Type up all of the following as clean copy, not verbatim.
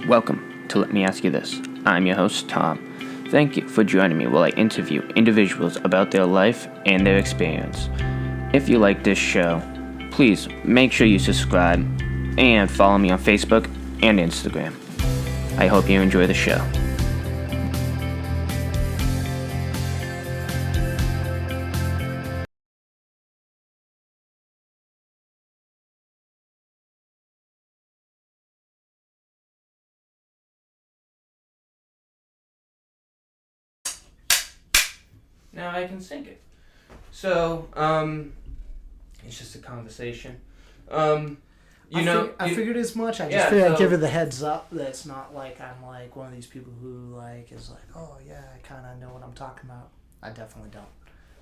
Welcome to Let Me Ask You This. I'm your host, Tom. Thank you for joining me while I interview individuals about their life and their experience. If you like this show, please make sure you subscribe and follow me on Facebook and Instagram. I hope you enjoy the show. Now I can sync it. So, it's just a conversation. I figured as much. I just figured I'd give her the heads up that it's not like I'm like one of these people who like is like, oh yeah, I kind of know what I'm talking about. I definitely don't.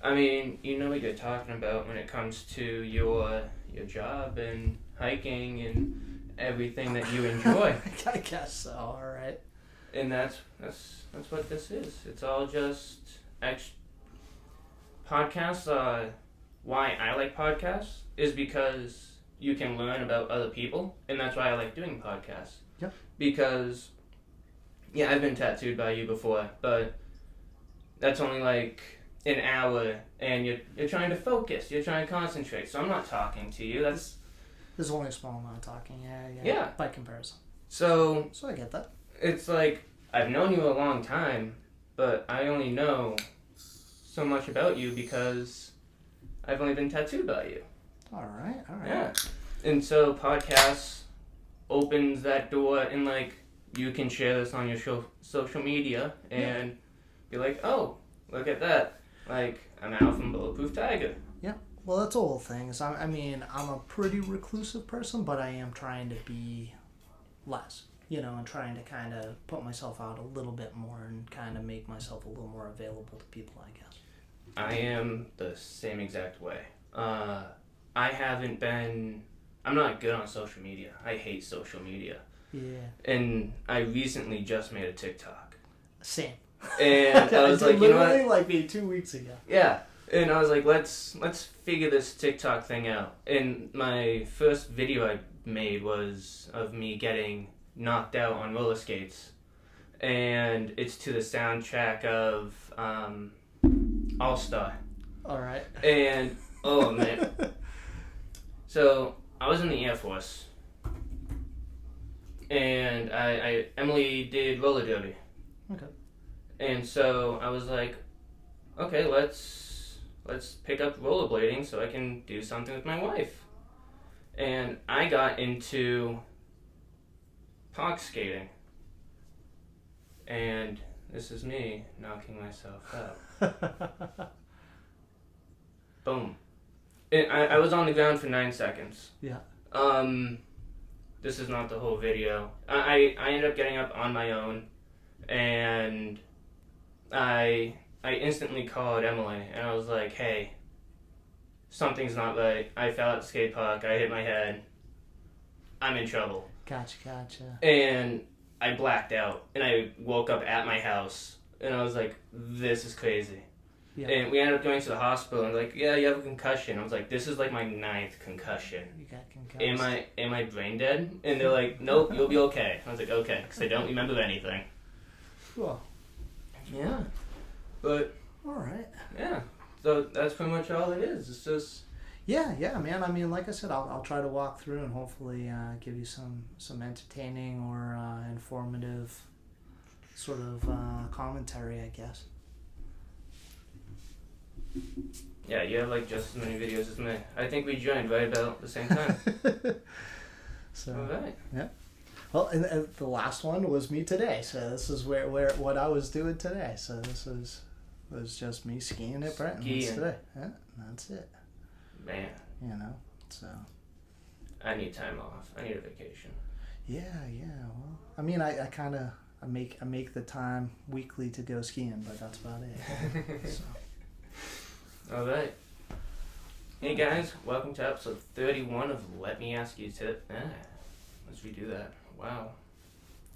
I mean, you know what you're talking about when it comes to your job and hiking and everything that you enjoy. I guess so. All right. And that's what this is. It's all just podcasts. Why I like podcasts is because you can learn about other people, and that's why I like doing podcasts. Yep. Because, yeah, I've been tattooed by you before, but that's only like an hour, and you're trying to focus, you're trying to concentrate, so I'm not talking to you. There's only a small amount of talking, yeah. By comparison. So I get that. It's like, I've known you a long time, but I only know so much about you because I've only been tattooed by you. All right. Yeah. And so podcasts opens that door, and like you can share this on your social media and be like, oh, look at that. Like, I'm Al from Bulletproof Tiger. Yeah. Well, that's the whole thing. I mean, I'm a pretty reclusive person, but I am trying to be less, and trying to kind of put myself out a little bit more and kind of make myself a little more available to people, I guess. I am the same exact way. I'm not good on social media. I hate social media. Yeah. And I recently just made a TikTok. Same. And I was like, literally like maybe 2 weeks ago. Yeah. And I was like, let's figure this TikTok thing out. And my first video I made was of me getting knocked out on roller skates. And it's to the soundtrack of All-Star. All right. And, oh man. So, I was in the Air Force. And Emily did roller derby. Okay. And so I was like, okay, let's pick up rollerblading so I can do something with my wife. And I got into park skating. And this is me knocking myself out. Boom. And I was on the ground for 9 seconds. Yeah. This is not the whole video. I ended up getting up on my own, and I instantly called Emily, and I was like, hey, something's not right. I fell at the skate park, I hit my head, I'm in trouble. Gotcha. And I blacked out, and I woke up at my house, and I was like, this is crazy. Yeah. And we ended up going to the hospital, and like, yeah, you have a concussion. I was like, this is like my 9th concussion. You got concussed. Am I brain dead? And they're like, nope, you'll be okay. I was like, okay, because I don't remember anything. Cool. Yeah. But. All right. Yeah. So that's pretty much all it is. It's just. Yeah, man. I mean, like I said, I'll try to walk through and hopefully give you some entertaining or informative sort of commentary, I guess. Yeah, you have like just as many videos as me. I think we joined right about the same time. So. All right. Yeah. Well, and the last one was me today. So this is where what I was doing today. So this was just me skiing at Brenton's today. Yeah, that's it. Man. So. I need time off. I need a vacation. Yeah. Well, I mean, I kind of make the time weekly to go skiing, but that's about it. So. All right. Hey guys, welcome to episode 31 of Let Me Ask You let's redo that. Wow.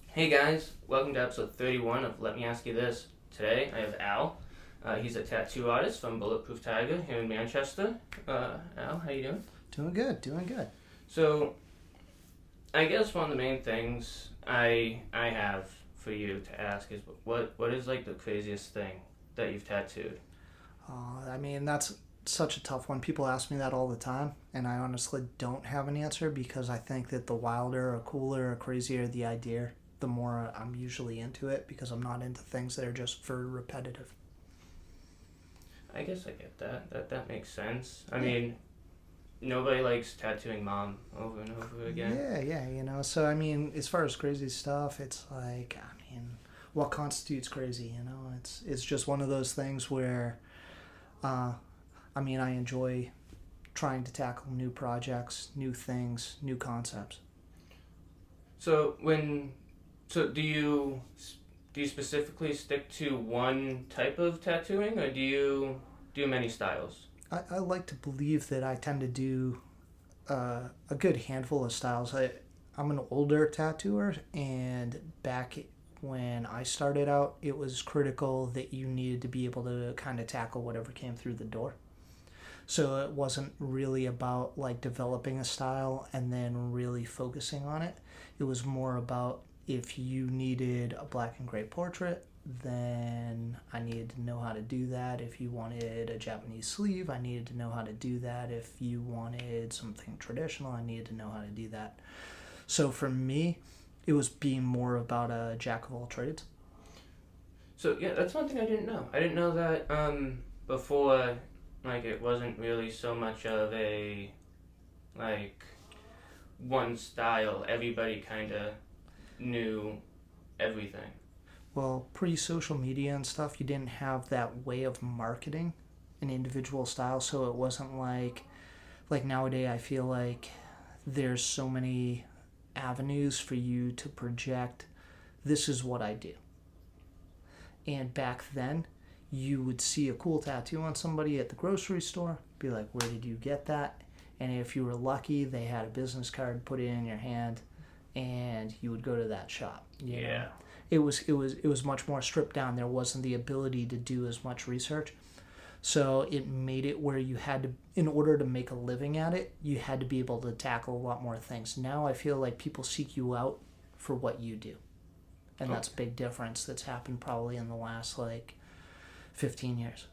Hey guys, welcome to episode 31 of Let Me Ask You This. Today I have Al. He's a tattoo artist from Bulletproof Tiger here in Manchester. Al, how you doing? Doing good. So, I guess one of the main things I have for you to ask is what is like the craziest thing that you've tattooed? I mean, that's such a tough one. People ask me that all the time, and I honestly don't have an answer because I think that the wilder or cooler or crazier the idea, the more I'm usually into it because I'm not into things that are just very repetitive. I guess I get that. That makes sense. I mean, nobody likes tattooing mom over and over again. Yeah. So, I mean, as far as crazy stuff, it's like, I mean, what constitutes crazy, It's just one of those things where, I mean, I enjoy trying to tackle new projects, new things, new concepts. So do you specifically stick to one type of tattooing, or do you do many styles? I like to believe that I tend to do a good handful of styles. I'm an older tattooer, and back when I started out, it was critical that you needed to be able to kind of tackle whatever came through the door. So it wasn't really about like developing a style and then really focusing on it. It was more about if you needed a black and gray portrait, then I needed to know how to do that. If you wanted a Japanese sleeve, I needed to know how to do that. If you wanted something traditional, I needed to know how to do that. So for me, it was being more about a jack of all trades. So yeah, that's one thing I didn't know. I didn't know that before, like it wasn't really so much of a like one style. Everybody kind of knew everything. Well, pre-social media and stuff, you didn't have that way of marketing an individual style, so it wasn't like nowadays I feel like there's so many avenues for you to project this is what I do. And back then, you would see a cool tattoo on somebody at the grocery store, be like, where did you get that? And if you were lucky, they had a business card, put it in your hand, and you would go to that shop. You know? It was much more stripped down. There wasn't the ability to do as much research. So it made it where you had to, in order to make a living at it, you had to be able to tackle a lot more things. Now I feel like people seek you out for what you do. And that's a big difference that's happened probably in the last 15 years.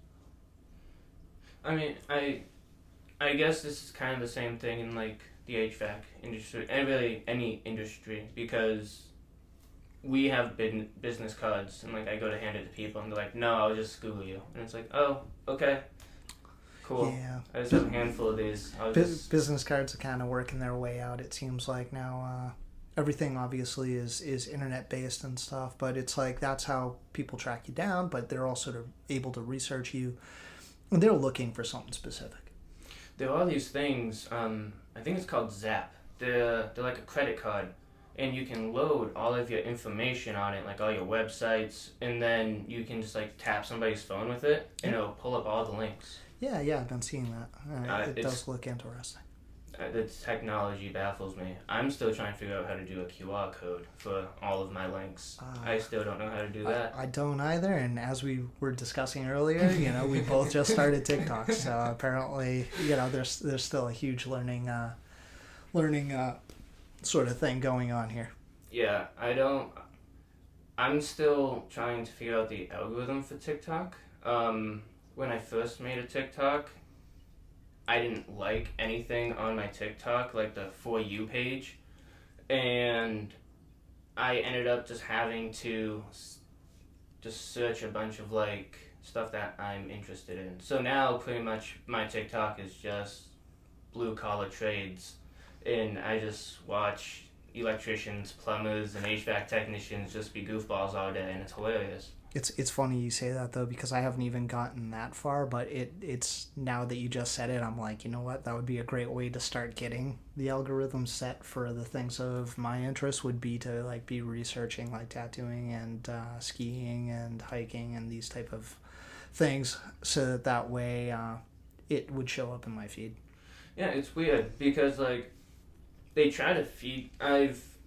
I mean, I guess this is kind of the same thing in the HVAC industry, and really any industry, because we have business cards, and I go to hand it to people, and they're like, "No, I'll just Google you," and it's like, "Oh, okay, cool." Yeah. I just have a handful of these. Business cards are kind of working their way out. It seems like now everything obviously is internet based and stuff, but it's like that's how people track you down. But they're also able to research you, and they're looking for something specific. There are these things. I think it's called Zap. They're like a credit card. And you can load all of your information on it, like all your websites, and then you can just tap somebody's phone with it, and it'll pull up all the links. Yeah, I've been seeing that. It does look interesting. The technology baffles me. I'm still trying to figure out how to do a QR code for all of my links. I still don't know how to do that. I don't either, and as we were discussing earlier, we both just started TikTok, so apparently, there's still a huge learning sort of thing going on here. Yeah, I'm still trying to figure out the algorithm for TikTok. When I first made a TikTok, I didn't like anything on my TikTok, like the For You page, and I ended up just having to just search a bunch of stuff that I'm interested in. So now pretty much my TikTok is just blue collar trades. And I just watch electricians, plumbers, and HVAC technicians just be goofballs all day, and it's hilarious. It's funny you say that, though, because I haven't even gotten that far, but it's now that you just said it, I'm like, you know what, that would be a great way to start getting the algorithm set for the things of my interest would be to, be researching, tattooing and skiing and hiking and these type of things, so that way it would show up in my feed. Yeah, it's weird, because, they try to feed.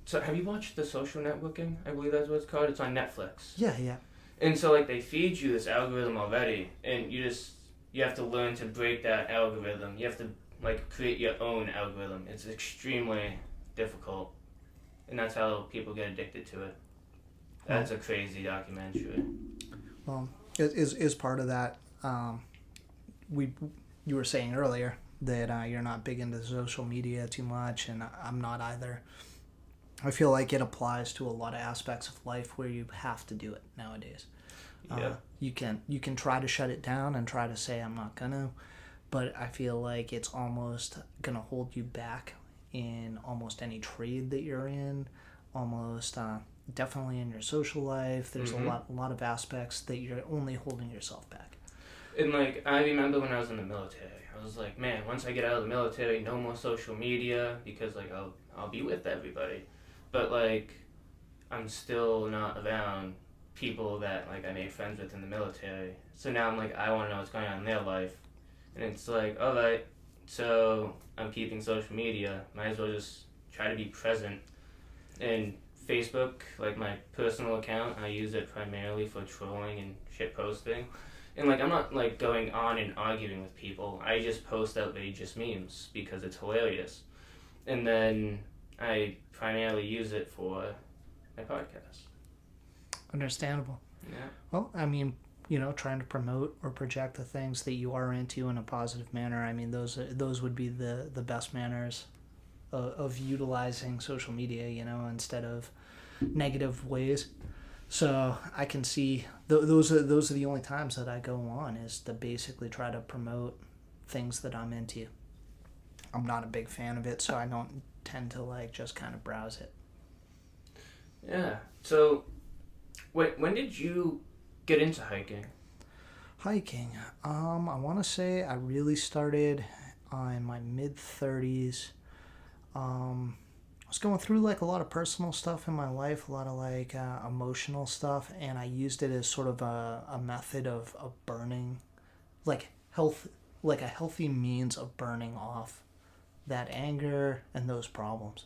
So have you watched The Social Networking? I believe that's what it's called. It's on Netflix. Yeah. And so they feed you this algorithm already, and you have to learn to break that algorithm. You have to create your own algorithm. It's extremely difficult, and that's how people get addicted to it. That's a crazy documentary. Well, it is part of that. You were saying earlier that you're not big into social media too much, and I'm not either. I feel like it applies to a lot of aspects of life where you have to do it nowadays. Yeah. You can try to shut it down and try to say I'm not gonna, but I feel like it's almost gonna hold you back in almost any trade that you're in, almost definitely in your social life. There's a lot of aspects that you're only holding yourself back. And like, I remember when I was in the military, I was like, man, once I get out of the military, no more social media, because like I'll be with everybody. But like, I'm still not around people that like I made friends with in the military. So now I'm like, I want to know what's going on in their life. And it's like, alright, so I'm keeping social media, might as well just try to be present. And Facebook, like my personal account, I use it primarily for trolling and shit posting. And like, I'm not like going on and arguing with people. I just post outrageous memes because it's hilarious. And then I primarily use it for my podcast. Understandable. Yeah. Well, I mean, trying to promote or project the things that you are into in a positive manner. I mean, those would be the best manners of utilizing social media, instead of negative ways. So I can see those are the only times that I go on, is to basically try to promote things that I'm into. I'm not a big fan of it, so I don't tend to like just kind of browse it. Yeah. So, when did you get into hiking? Hiking. I want to say I really started in my mid-30s. I was going through like a lot of personal stuff in my life, a lot of like emotional stuff, and I used it as sort of a method of burning, like a healthy means of burning off that anger and those problems.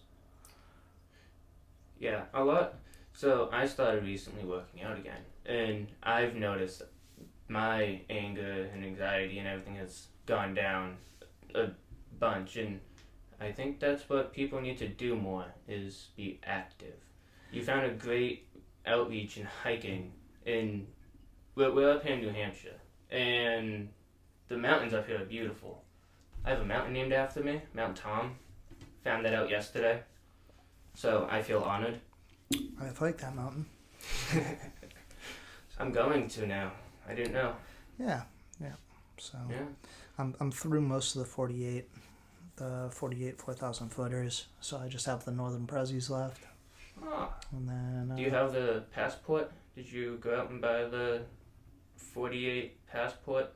Yeah, a lot. So I started recently working out again, and I've noticed my anger and anxiety and everything has gone down a bunch, and I think that's what people need to do more, is be active. You found a great outreach in hiking, and we're up here in New Hampshire, and the mountains up here are beautiful. I have a mountain named after me, Mount Tom. Found that out yesterday, so I feel honored. I like that mountain. I'm going to now. I didn't know. Yeah. So Yeah. I'm through most of the 48 4,000 footers, so I just have the Northern Prezzies left. Oh. And then Do you have the passport? Did you go out and buy the 48 passport?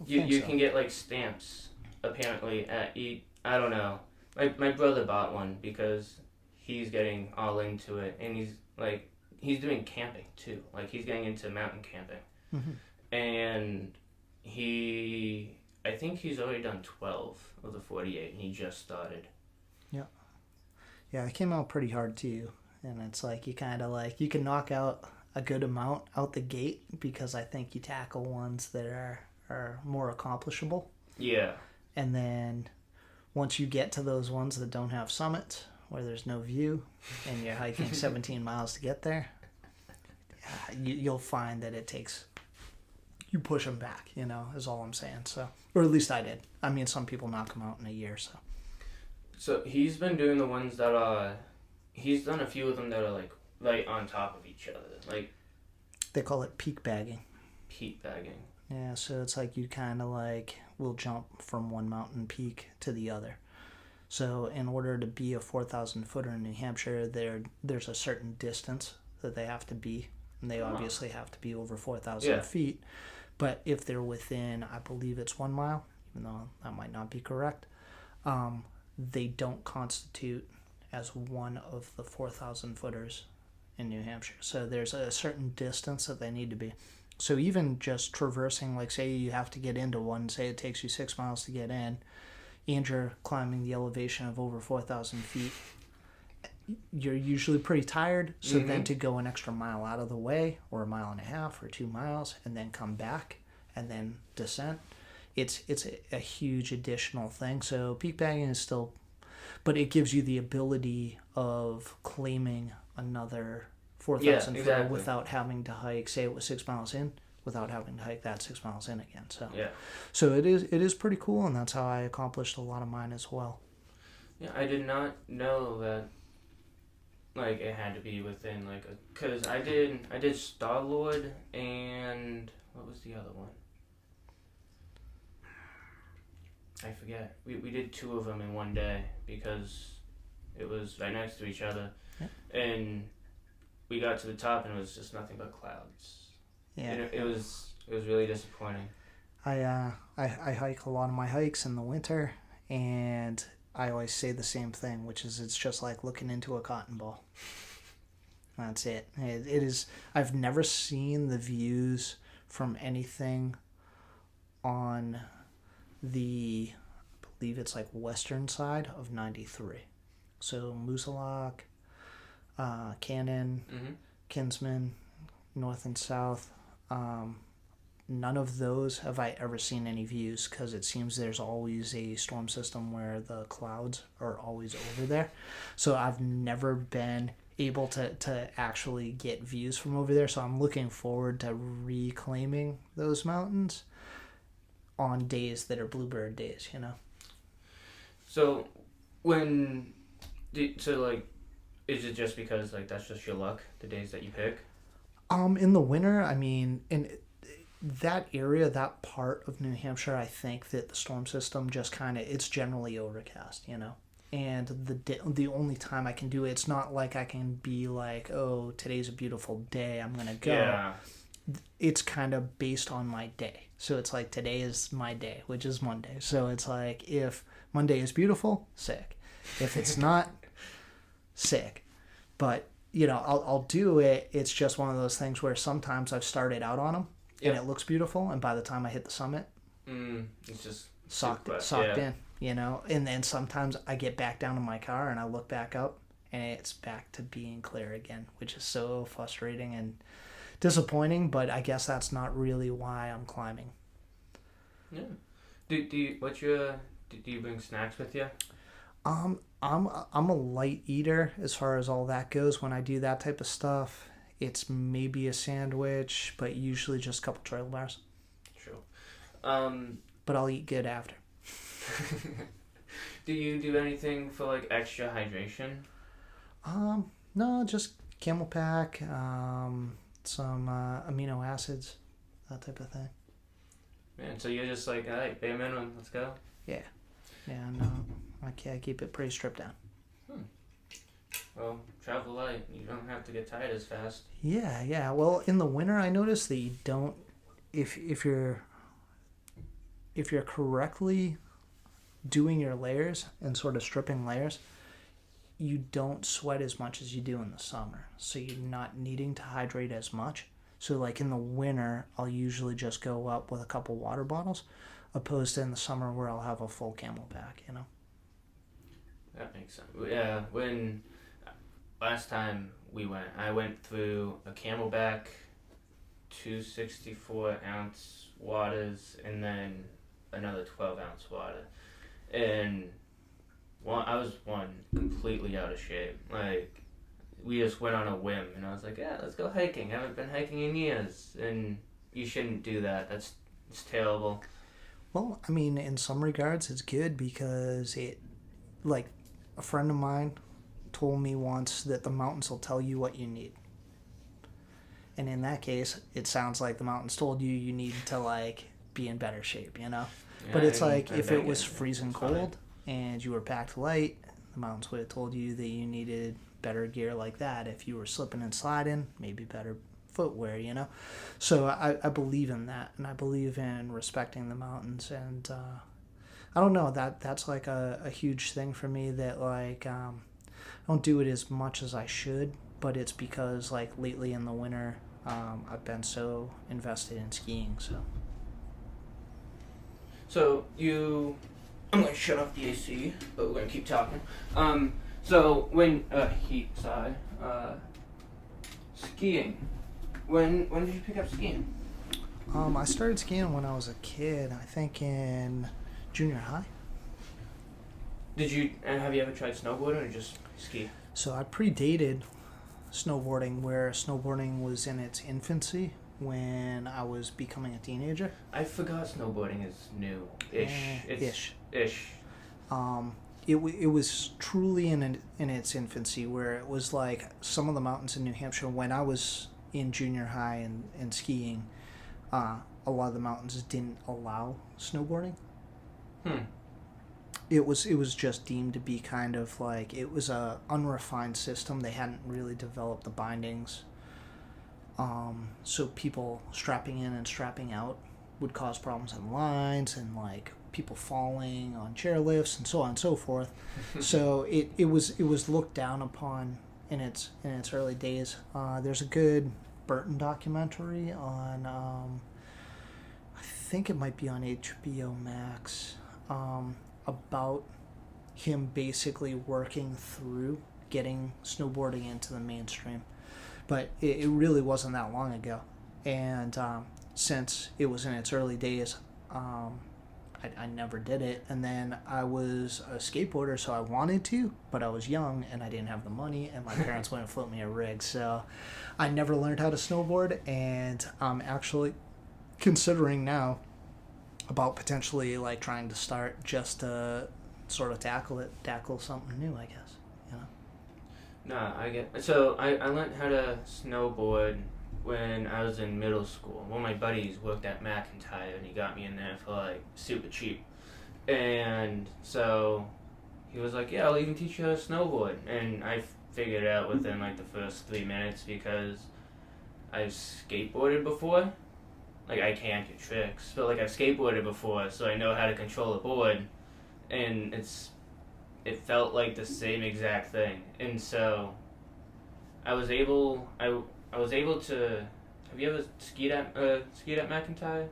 You can get like stamps apparently at I don't know. My brother bought one because he's getting all into it, and he's doing camping too. Like he's getting into mountain camping. Mm-hmm. And I think he's already done 12 of the 48, and he just started. Yeah, it came out pretty hard too, and it's like you kind of like, you can knock out a good amount out the gate, because I think you tackle ones that are more accomplishable. Yeah. And then once you get to those ones that don't have summits, where there's no view, and you're hiking 17 miles to get there, you'll find that you push them back, is all I'm saying. So, or at least I did. I mean, some people knock them out in a year, so. So he's been doing the ones that are, he's done a few of them that are like right on top of each other. Like, they call it peak bagging. Peak bagging. Yeah, so it's like you kind of like will jump from one mountain peak to the other. So in order to be a 4,000 footer in New Hampshire, there's a certain distance that they have to be, and they obviously have to be over 4,000 feet. But if they're within, I believe it's 1 mile, even though that might not be correct, they don't constitute as one of the 4,000 footers in New Hampshire. So there's a certain distance that they need to be. So even just traversing, like say you have to get into one, say it takes you 6 miles to get in, and you're climbing the elevation of over 4,000 feet, you're usually pretty tired. So then to go an extra mile out of the way, or 1.5 miles or 2 miles, and then come back and then descent, it's a huge additional thing. So peak bagging is still but it gives you the ability of claiming another 4,000 exactly. foot without having to hike. Say it was 6 miles in, without having to hike that 6 miles in again. So it is pretty cool, and that's how I accomplished a lot of mine as well. Yeah, I did not know that. Like it had to be within like because I did Star-Lord and what was the other one? I forget. We did 2 of them in one day because it was right next to each other, and we got to the top and it was just nothing but clouds. Yeah, it was really disappointing. I hike a lot of my hikes in the winter, and I always say the same thing, which is it's just like looking into a cotton ball. That's it. It is. I've never seen the views from anything on the, I believe it's like western side of 93. So Moosilauke, Cannon, Kinsman, north and south. None of those have I ever seen any views because it seems there's always a storm system where the clouds are always over there. So I've never been able to actually get views from over there. So I'm looking forward to reclaiming those mountains on days that are bluebird days, you know? So is it just because like that's just your luck, the days that you pick? In the winter, I mean, that area, that part of New Hampshire, I think that the storm system just kind of, it's generally overcast, you know? And the only time I can do it, it's not like I can be like, oh, today's a beautiful day, I'm going to go. Yeah. It's kind of based on my day. So it's like today is my day, which is Monday. So it's like if Monday is beautiful, sick. If it's not, sick. But, you know, I'll do it. It's just one of those things where sometimes I've started out on them. And it looks beautiful, and by the time I hit the summit, it's just socked in, you know. And then sometimes I get back down to my car and I look back up, and it's back to being clear again, which is so frustrating and disappointing. But I guess that's not really why I'm climbing. Yeah. Do you bring snacks with you? I'm a light eater as far as all that goes. When I do that type of stuff, it's maybe a sandwich, but usually just a couple trail bars. True. But I'll eat good after. Do you do anything for like extra hydration? No, just camel pack, some amino acids, that type of thing. Man, so you're just like, all right, bare minimum, let's go. Yeah, no, I keep it pretty stripped down. Well, travel light. You don't have to get tired as fast. Yeah. Well, in the winter, I notice that you don't. If you're correctly doing your layers and sort of stripping layers, you don't sweat as much as you do in the summer. So you're not needing to hydrate as much. So like in the winter, I'll usually just go up with a couple water bottles, opposed to in the summer where I'll have a full camel pack. You know. That makes sense. Yeah, when last time we went, I went through a Camelback, 264-ounce waters, and then another 12-ounce water. And I was completely out of shape. Like, we just went on a whim, and I was like, yeah, let's go hiking. I haven't been hiking in years. And you shouldn't do that. It's terrible. Well, I mean, in some regards, it's good because like, a friend of mine told me once that the mountains will tell you what you need. And in that case, it sounds like the mountains told you need to, like, be in better shape, you know? Yeah, but it's like, if it was freezing cold and you were packed light, the mountains would have told you that you needed better gear like that. If you were slipping and sliding, maybe better footwear, you know? So I believe in that, and I believe in respecting the mountains, and I don't know, that's like a huge thing for me that, like, I don't do it as much as I should, but it's because, like, lately in the winter, I've been so invested in skiing, so. So I'm going to shut off the AC, but we're going to keep talking. So when, heat side, skiing, when did you pick up skiing? I started skiing when I was a kid, I think in junior high. Have you ever tried snowboarding or just ski? So I predated snowboarding, where snowboarding was in its infancy when I was becoming a teenager. I forgot snowboarding is new-ish. It's Ish. ish. It was truly in its infancy, where it was like some of the mountains in New Hampshire when I was in junior high and skiing, a lot of the mountains didn't allow snowboarding. It was just deemed to be kind of like, it was a unrefined system. They hadn't really developed the bindings. So people strapping in and strapping out would cause problems in lines, and like people falling on chairlifts and so on and so forth. So it was looked down upon in its early days. There's a good Burton documentary on, I think it might be on HBO Max, about him basically working through getting snowboarding into the mainstream. But it really wasn't that long ago. And since it was in its early days, I never did it. And then I was a skateboarder, so I wanted to, but I was young and I didn't have the money, and my parents wouldn't flip me a rig. So I never learned how to snowboard, and I'm actually considering now about potentially like trying to start, just to sort of tackle something new, I guess. You know? Nah, I get. So I learned how to snowboard when I was in middle school. One of my buddies worked at McIntyre, and he got me in there for like super cheap. And so he was like, "Yeah, I'll even teach you how to snowboard." And I figured it out within like the first 3 minutes, because I've skateboarded before. Like, I can't do tricks, but like I've skateboarded before, so I know how to control a board, and it felt like the same exact thing. And so I was able to. Have you ever skied at McIntyre?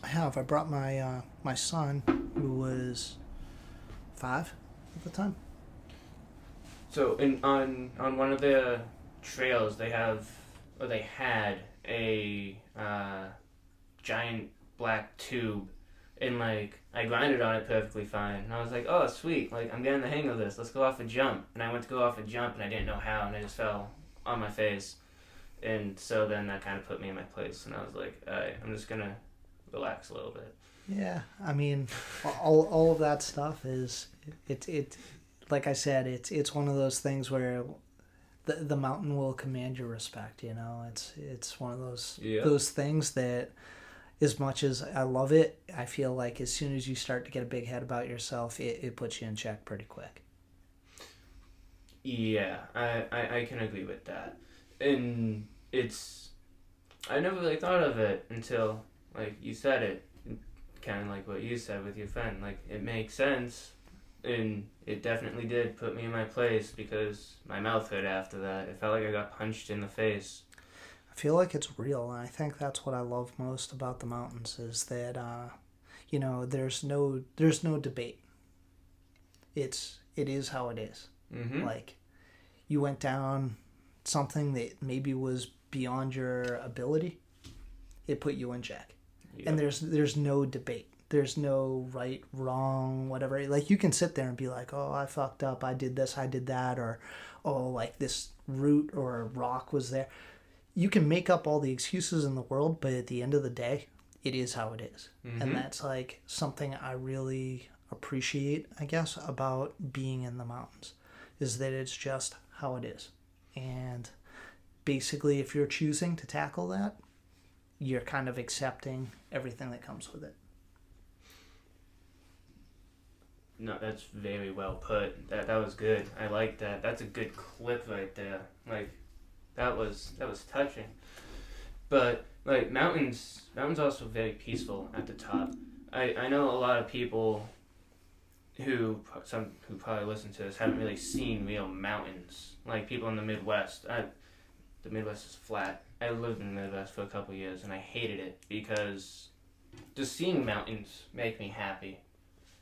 I have. I brought my my son, who was 5 at the time. So on one of the trails they had a giant black tube, and like I grinded on it perfectly fine, and I was like, oh sweet, like I'm getting the hang of this, let's go off a jump. And I went to go off a jump, and I didn't know how, and I just fell on my face. And so then that kind of put me in my place, and I was like, alright, I'm just gonna relax a little bit. Yeah, I mean, all of that stuff is it like I said, it's one of those things where the mountain will command your respect. You know, it's one of those things that, as much as I love it, I feel like as soon as you start to get a big head about yourself, it puts you in check pretty quick. Yeah, I can agree with that. And I never really thought of it until, like, you said it. Kind of like what you said with your friend. Like, it makes sense. And it definitely did put me in my place, because my mouth hurt after that. It felt like I got punched in the face. I feel like it's real, and I think that's what I love most about the mountains, is that, you know, there's no debate. It is how it is. Mm-hmm. Like, you went down something that maybe was beyond your ability, it put you in check. Yep. And there's no debate. There's no right, wrong, whatever. Like, you can sit there and be like, oh, I fucked up, I did this, I did that, or, oh, like this root or a rock was there. You can make up all the excuses in the world, but at the end of the day, it is how it is. Mm-hmm. And that's like something I really appreciate, I guess, about being in the mountains, is that it's just how it is. And basically, if you're choosing to tackle that, you're kind of accepting everything that comes with it. No, that's very well put. That was good. I like that. That's a good clip right there. Like, that was touching. But like, mountains also very peaceful at the top. I know a lot of people who probably listen to this haven't really seen real mountains. Like, people in the Midwest. The Midwest is flat. I lived in the Midwest for a couple of years, and I hated it, because just seeing mountains make me happy.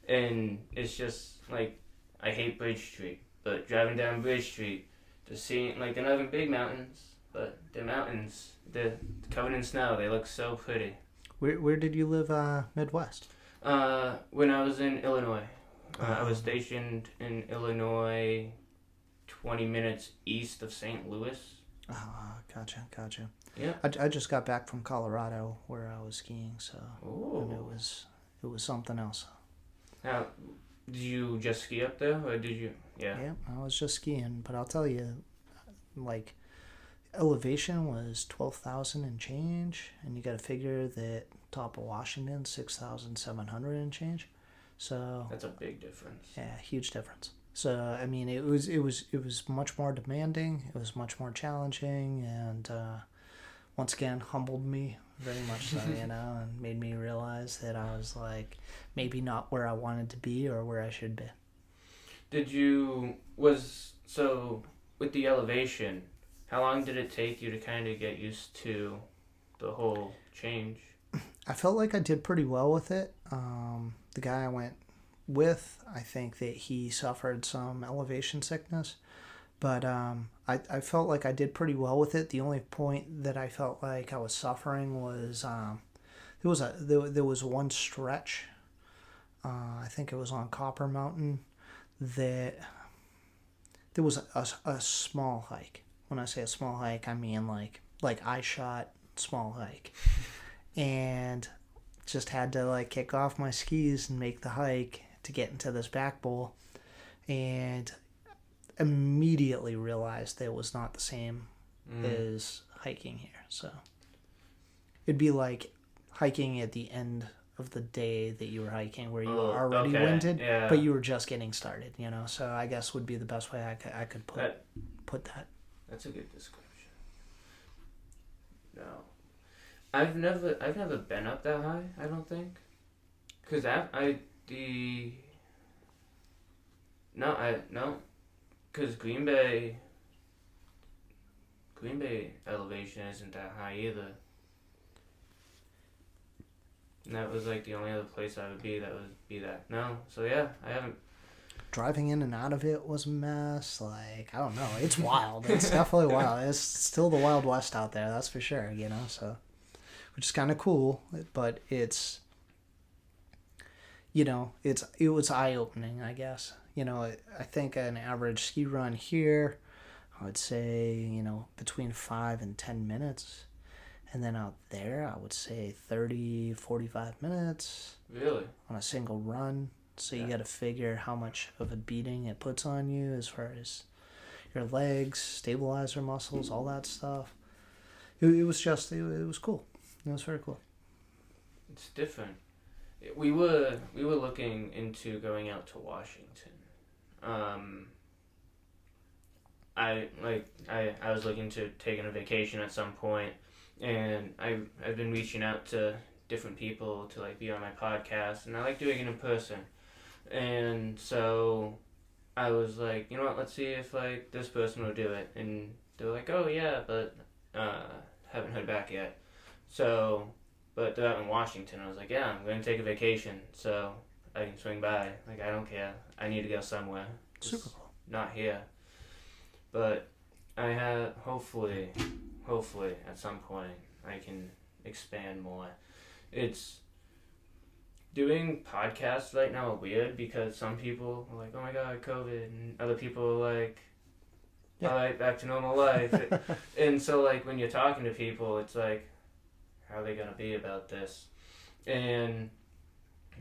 And it's just like, I hate Bridge Street, but driving down Bridge Street, just seeing, like, they're not even big mountains, but they're mountains. They're covered in snow. They look so pretty. Where did you live, Midwest? When I was in Illinois, I was stationed in Illinois, 20 minutes east of St. Louis. Gotcha. Yeah. I just got back from Colorado where I was skiing, so and Oh. it was something else. Now, did you just ski up there, or did you? Yeah. Yeah, I was just skiing, but I'll tell you, like, elevation was 12,000 and change, and you got to figure that top of Washington 6,700 and change. So That's a big difference. yeah, huge difference. So I mean, it was much more demanding. It was much more challenging, and once again humbled me very much so, and made me realize that I was like maybe not where I wanted to be or where I should be. With the elevation, how long did it take you to kind of get used to the whole change? I felt like I did pretty well with it. The guy I went with, I think that he suffered some elevation sickness, but I felt like I did pretty well with it. The only point that I felt like I was suffering was there was one stretch, I think it was on Copper Mountain, that there was a small hike. When I say a small hike, I mean like eye shot small hike, and just had to like kick off my skis and make the hike to get into this back bowl, and immediately realized that it was not the same as hiking here. So it'd be like hiking at the end of the day that you were hiking where you were already winded, but you were just getting started, so I guess would be the best way I could put that. That's a good description. No, I've never been up that high, I don't think, because because Green Bay elevation isn't that high either. And that was like the only other place I would be that would be that. No, so yeah, I haven't. Driving in and out of it was a mess. Like, I don't know. It's wild. It's definitely wild. It's still the Wild West out there, that's for sure, so, which is kind of cool, but it's, it was eye-opening, I guess. I think an average ski run here, I would say, between 5 and 10 minutes. And then out there, I would say 30, 45 minutes. Really? On a single run. So you got to figure how much of a beating it puts on you as far as your legs, stabilizer muscles, all that stuff. It was cool. It was very cool. It's different. We were looking into going out to Washington. I was looking to taking a vacation at some point, and I've been reaching out to different people to like be on my podcast, and I like doing it in person. And so I was like, you know what, let's see if like this person will do it. And they were like, oh yeah, but haven't heard back yet. So, but they're out in Washington. I was like, yeah, I'm going to take a vacation, so I can swing by. Like, I don't care. I need to go somewhere. Super cool. Not here. But I have, hopefully at some point I can expand more. It's doing podcasts right now are weird because some people are like, oh my god, COVID, and other people are like, all right, back to normal life. And so like when you're talking to people, it's like, how are they gonna be about this? And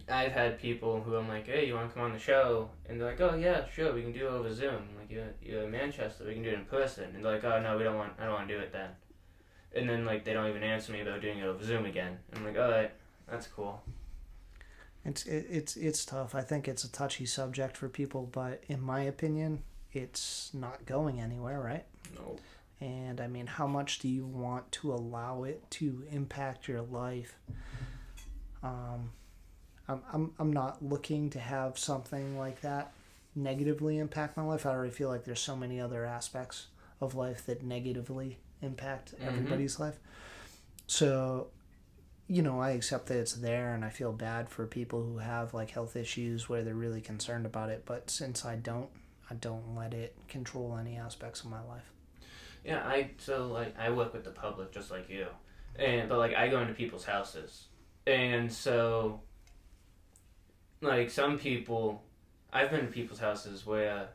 I've had people who I'm like, hey, you want to come on the show? And they're like, oh yeah, sure, we can do it over Zoom. I'm like, you're in Manchester, we can do it in person. And they're like, oh no, I don't want to do it then. And then like they don't even answer me about doing it over Zoom again. I'm like, all right, that's cool. It's tough. I think it's a touchy subject for people, but in my opinion, it's not going anywhere, right? No. And I mean, how much do you want to allow it to impact your life? I'm not looking to have something like that negatively impact my life. I already feel like there's so many other aspects of life that negatively impact everybody's life. So, I accept that it's there, and I feel bad for people who have like health issues where they're really concerned about it. But since I don't let it control any aspects of my life. Yeah, I work with the public just like you, but like I go into people's houses, and so like some people I've been to people's houses where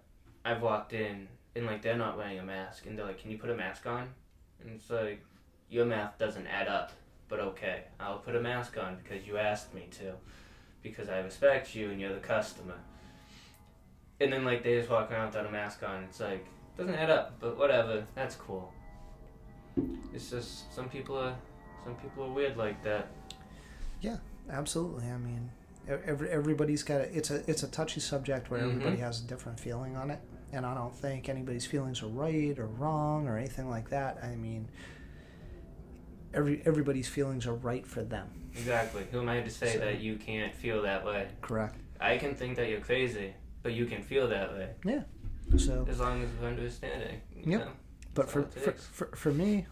I've walked in and like they're not wearing a mask and they're like, "Can you put a mask on?" And it's like, your math doesn't add up, but okay, I'll put a mask on because you asked me to, because I respect you and you're the customer. And then like they just walk around without a mask on. It's like, doesn't add up, but whatever. That's cool. It's just some people are weird like that. Yeah, absolutely. I mean, everybody's got it's a touchy subject where everybody has a different feeling on it, and I don't think anybody's feelings are right or wrong or anything like that. I mean, everybody's feelings are right for them. Exactly. Who am I to say that you can't feel that way? Correct. I can think that you're crazy, but you can feel that way. Yeah. So as long as we're understanding. Yep. Know, but for me,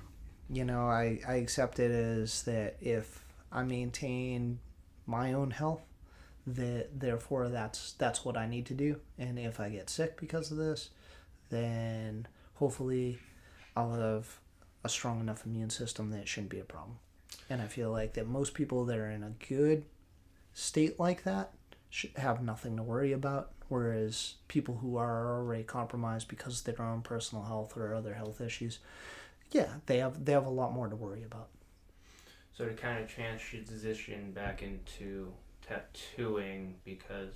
you know, I accept it as that if I maintain my own health, that therefore that's what I need to do. And if I get sick because of this, then hopefully I'll have a strong enough immune system that it shouldn't be a problem. And I feel like that most people that are in a good state like that should have nothing to worry about, whereas people who are already compromised because of their own personal health or other health issues, yeah, they have a lot more to worry about. So to kind of transition back into tattooing, because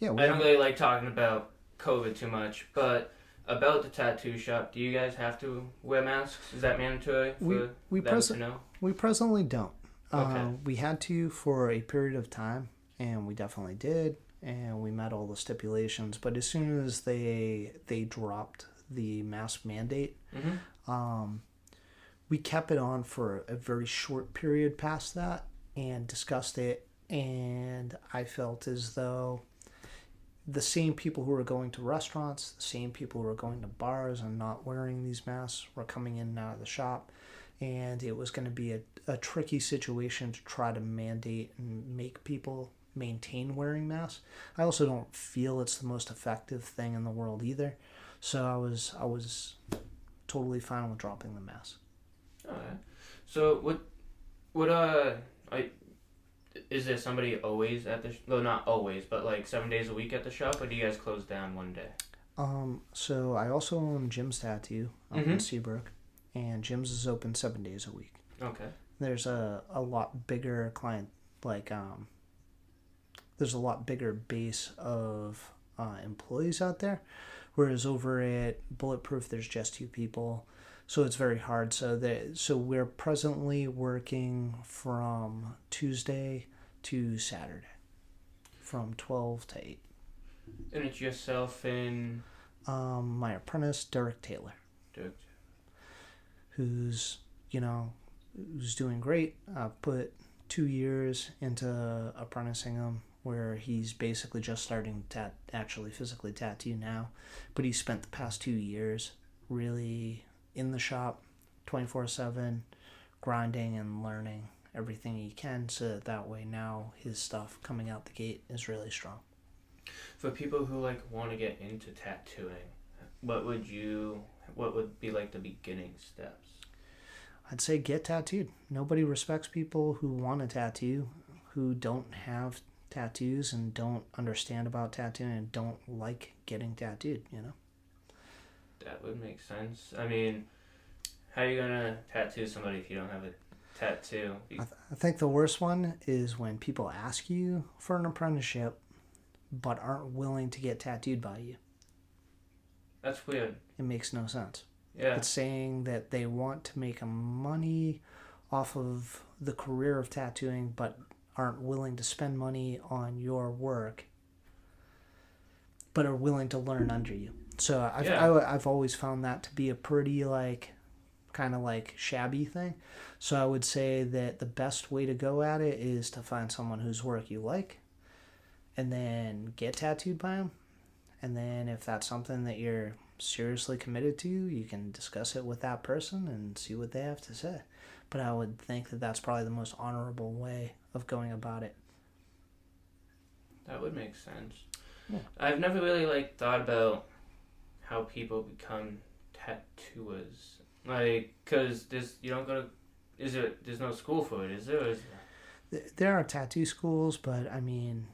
I don't really like talking about COVID too much, but about the tattoo shop, do you guys have to wear masks? Is that mandatory for them to know? We presently don't. Okay. We had to for a period of time, and we definitely did, and we met all the stipulations. But as soon as they dropped the mask mandate, we kept it on for a very short period past that and discussed it, and I felt as though the same people who were going to restaurants, the same people who were going to bars and not wearing these masks were coming in and out of the shop, and it was going to be a tricky situation to try to mandate and make people maintain wearing masks. I also don't feel it's the most effective thing in the world either, so I was totally fine with dropping the mask. Alright. So is there somebody always at the well, not always, but like 7 days a week at the shop, or do you guys close down one day? So I also own Jim's Tattoo up in Seabrook, and Jim's is open 7 days a week. Okay. There's a lot bigger client, like there's a lot bigger base of employees out there, whereas over at Bulletproof there's just 2 people. So it's very hard. So we're presently working from Tuesday to Saturday, from 12 to 8. And it's yourself and my apprentice Derek Taylor, who's doing great. I've put 2 years into apprenticing him, where he's basically just starting to actually physically tattoo now, but he spent the past 2 years really in the shop 24/7 grinding and learning everything he can, so that way now his stuff coming out the gate is really strong. For people who like want to get into tattooing, what would be like the beginning steps? I'd say get tattooed. Nobody respects people who want to tattoo, who don't have tattoos and don't understand about tattooing and don't like getting tattooed, That would make sense. I mean, how are you gonna tattoo somebody if you don't have a tattoo? I think the worst one is when people ask you for an apprenticeship but aren't willing to get tattooed by you. That's weird. It makes no sense. Yeah. It's saying that they want to make money off of the career of tattooing but aren't willing to spend money on your work but are willing to learn under you. So I've always found that to be a pretty kind of shabby thing. So I would say that the best way to go at it is to find someone whose work you like and then get tattooed by them. And then if that's something that you're seriously committed to, you can discuss it with that person and see what they have to say. But I would think that that's probably the most honorable way of going about it. That would make sense. Yeah. I've never really thought about how people become tattooers. Cause there's no school for it, is there? There are tattoo schools, but I mean,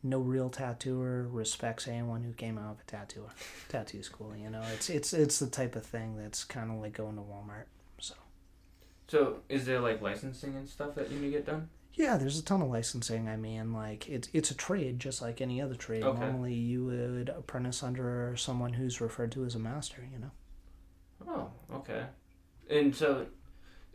no real tattooer respects anyone who came out of a tattoo school. You know, it's the type of thing that's kind of like going to Walmart. So is there like licensing and stuff that you need to get done? Yeah, there's a ton of licensing. I mean, like it's a trade just like any other trade. Okay. Normally, you would apprentice under someone who's referred to as a master. You know. Oh, okay. And so,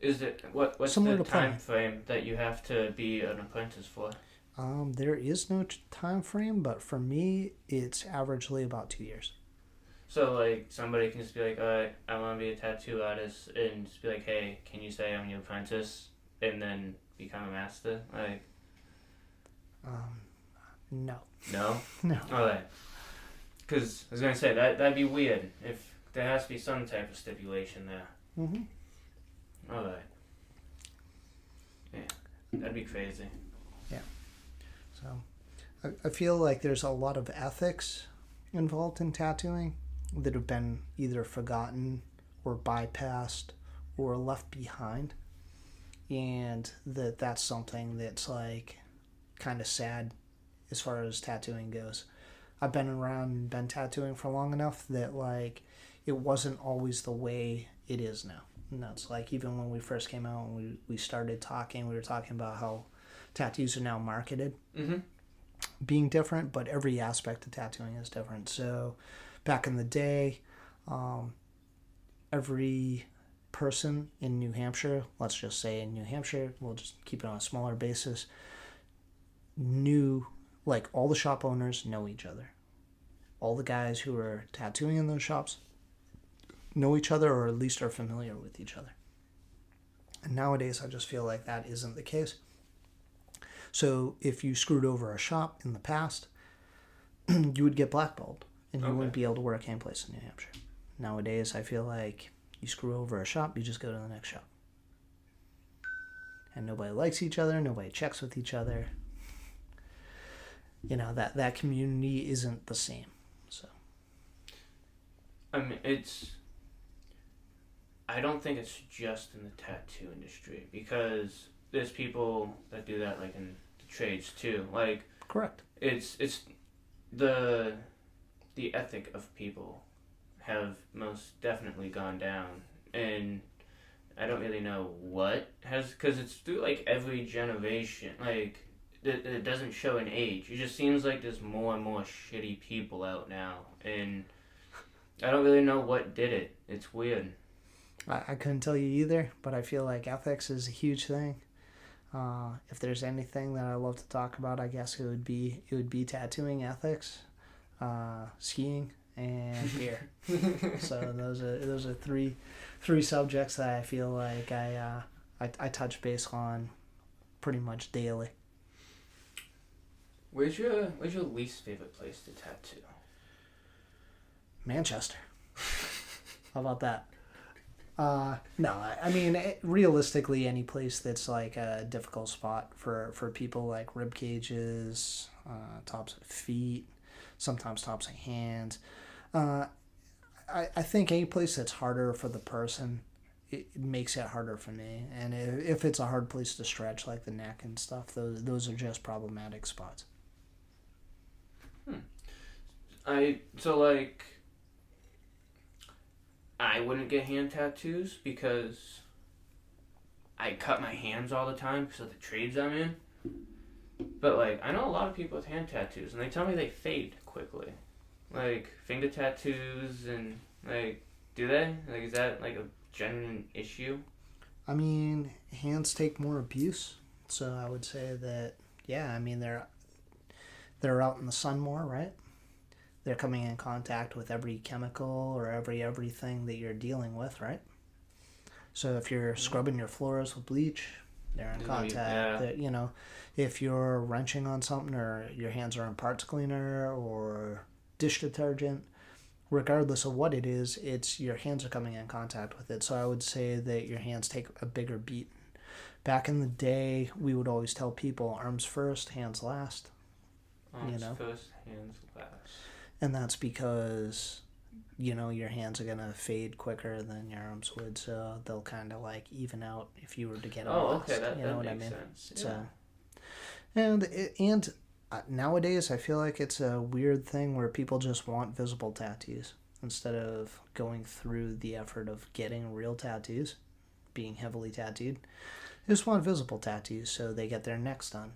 is it what's Similar the to time frame that you have to be an apprentice for? There is no time frame, but for me, it's averagely about 2 years. So, like, somebody can just be like, all right, I want to be a tattoo artist, and just be like, hey, can you say I'm your apprentice, and then become a master? Like, No. no? No. All right. Because I was going to say, that'd be weird if there has to be some type of stipulation there. Mm-hmm. All right. Yeah, that'd be crazy. Yeah. So, I feel like there's a lot of ethics involved in tattooing that have been either forgotten or bypassed or left behind, and that's something that's like kind of sad as far as tattooing goes. I've been around and been tattooing for long enough that like it wasn't always the way it is now. And that's like even when we first came out and we started talking, we were talking about how tattoos are now marketed being different, but every aspect of tattooing is different. So back in the day, every person in New Hampshire, let's just say in New Hampshire, we'll just keep it on a smaller basis, knew, like all the shop owners know each other. All the guys who are tattooing in those shops know each other, or at least are familiar with each other. And nowadays, I just feel like that isn't the case. So if you screwed over a shop in the past, you would get blackballed, and you wouldn't be able to work any place in New Hampshire. Nowadays, I feel like you screw over a shop, you just go to the next shop. And nobody likes each other, nobody checks with each other. You know, that community isn't the same. So I mean, I don't think it's just in the tattoo industry, because there's people that do that like in the trades too. Like, correct. It's the ethic of people have most definitely gone down, and I don't really know what has, because it's through like every generation. Like it doesn't show an age. It just seems like there's more and more shitty people out now, and I don't really know what did it. It's weird. I couldn't tell you either, but I feel like ethics is a huge thing. If there's anything that I love to talk about, I guess it would be tattooing ethics, skiing, and beer. So those are three subjects that I feel like I touch base on pretty much daily. Where's your least favorite place to tattoo? Manchester. How about that? No, I mean, realistically, any place that's like a difficult spot for people, like rib cages, tops of feet, sometimes tops of hands. I think any place that's harder for the person, it makes it harder for me. And if it's a hard place to stretch, like the neck and stuff, those are just problematic spots. I wouldn't get hand tattoos because I cut my hands all the time because of the trades I'm in. But, like, I know a lot of people with hand tattoos, and they tell me they fade quickly. Like, finger tattoos and, like, do they? Like, is that, like, a genuine issue? I mean, hands take more abuse, so I would say that, yeah, I mean, they're out in the sun more, right? They're coming in contact with every chemical or everything that you're dealing with, right? So if you're scrubbing your floors with bleach, they're in contact. Yeah. You know, if you're wrenching on something, or your hands are in parts cleaner or dish detergent, regardless of what it is, it's your hands are coming in contact with it. So I would say that your hands take a bigger beat. Back in the day, we would always tell people arms first, hands last. Arms first, hands last. And that's because, you know, your hands are going to fade quicker than your arms would, so they'll kind of like even out if you were to get them last. Okay, that you know what makes I mean? sense. So, yeah. and nowadays I feel like it's a weird thing where people just want visible tattoos instead of going through the effort of getting real tattoos, being heavily tattooed. They just want visible tattoos, so they get their necks done,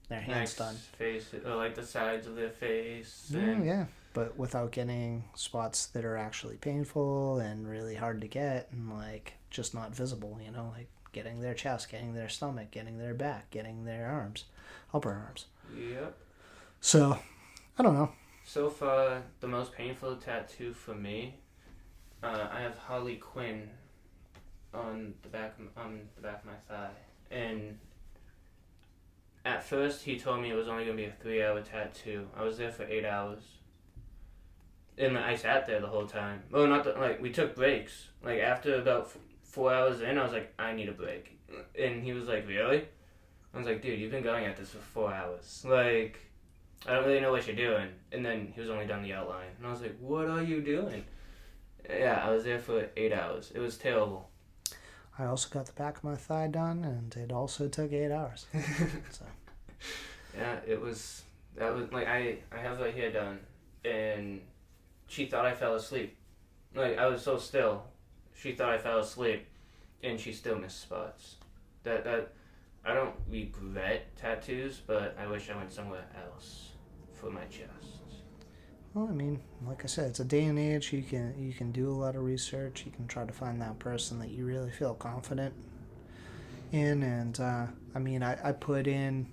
their hands done. Face, or like the sides of their face. Yeah, but without getting spots that are actually painful and really hard to get and like just not visible, like getting their chest, getting their stomach, getting their back, getting their arms, upper arms. Yep. So, I don't know. So far, the most painful tattoo for me, I have Harley Quinn on the back of my thigh, and at first he told me it was only gonna be a 3-hour tattoo. I was there for 8 hours, and I sat there the whole time. Well, we took breaks. Like after about 4 hours in, I was like, I need a break, and he was like, really? I was like, dude, you've been going at this for 4 hours. Like, I don't really know what you're doing. And then he was only done the outline, and I was like, what are you doing? Yeah, I was there for 8 hours. It was terrible. I also got the back of my thigh done, and it also took 8 hours. So. Yeah, that was like I have my hair done, and she thought I fell asleep. Like I was so still, she thought I fell asleep, and she still missed spots. That I don't regret tattoos, but I wish I went somewhere else for my chest. Well, I mean, like I said, it's a day and age. You can do a lot of research. You can try to find that person that you really feel confident in. And I mean, I put in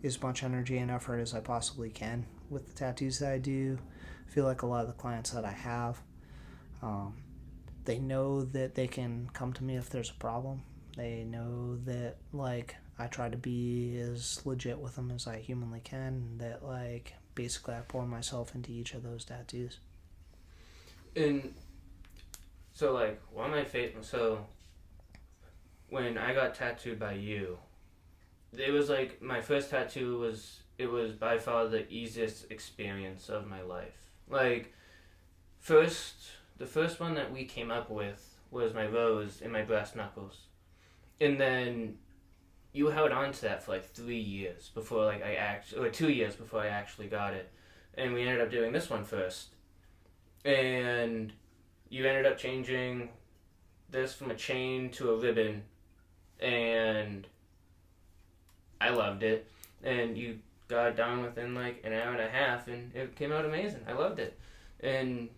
as much energy and effort as I possibly can with the tattoos that I do. I feel like a lot of the clients that I have, they know that they can come to me if there's a problem. They know that like I try to be as legit with them as I humanly can. And that like basically I pour myself into each of those tattoos. And so like one of my so when I got tattooed by you, it was like my first tattoo was by far the easiest experience of my life. Like the first one that we came up with was my rose in my brass knuckles. And then you held on to that for like 3 years before like 2 years before I actually got it. And we ended up doing this one first. And you ended up changing this from a chain to a ribbon, and I loved it. And you got it done within like an hour and a half, and it came out amazing. I loved it. And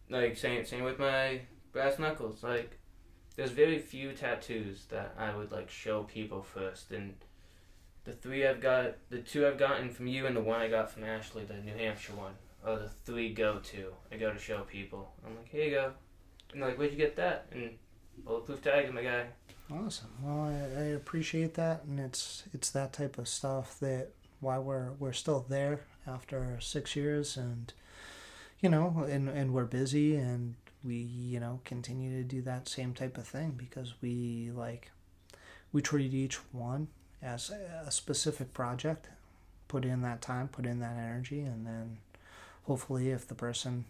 like same with my brass knuckles. Like there's very few tattoos that I would like show people first, and the two I've gotten from you and the one I got from Ashley, the New Hampshire one, are the 3 go-to. I go to show people. I'm like, here you go. And they're like, where'd you get that? And Bulletproof tag, my guy. Awesome. Well, I appreciate that, and it's that type of stuff that why we're still there after 6 years, and and we're busy, and we continue to do that same type of thing because we treat each one as a specific project, put in that time, put in that energy, and then hopefully if the person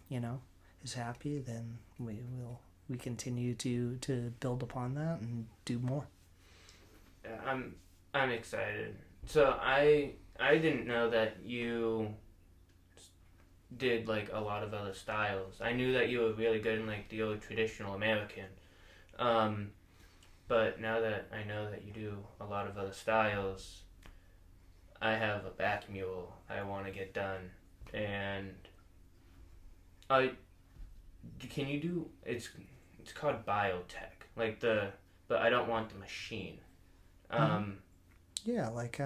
is happy, then we continue to build upon that and do more. Yeah, I'm excited. So I didn't know that you did like a lot of other styles. I knew that you were really good in like the old traditional American. But now that I know that you do a lot of other styles, I have a back mule I want to get done, and can you do it's called biotech, but I don't want the machine. Yeah, like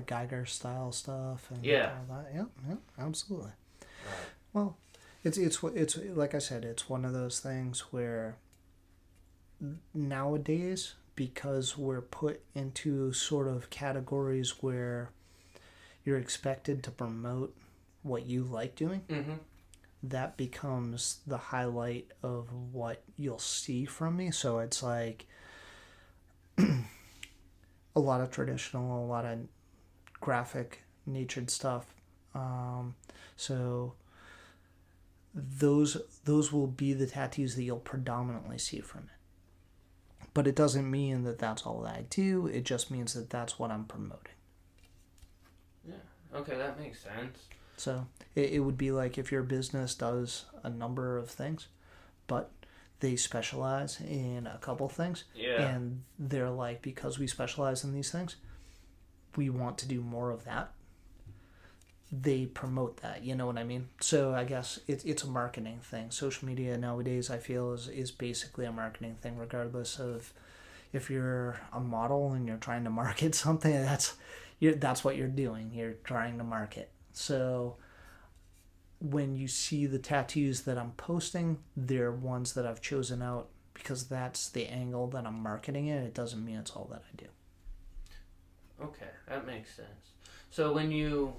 Geiger style stuff and all that. Yeah, absolutely. Right. Well, it's like I said, it's one of those things where nowadays, because we're put into sort of categories where you're expected to promote what you like doing, that becomes the highlight of what you'll see from me. So it's like a lot of traditional, a lot of graphic natured stuff. So those will be the tattoos that you'll predominantly see from it. But it doesn't mean that that's all that I do. It just means that that's what I'm promoting. Okay, that makes sense. So it would be like if your business does a number of things, but they specialize in a couple things. Yeah. And they're like, because we specialize in these things, we want to do more of that. They promote that, you know what I mean? So I guess it's a marketing thing. Social media nowadays, I feel, is basically a marketing thing, regardless of if you're a model and you're trying to market something. That's what you're doing. You're trying to market. So when you see the tattoos that I'm posting, they're ones that I've chosen out because that's the angle that I'm marketing it. It doesn't mean it's all that I do. Okay, that makes sense. So when you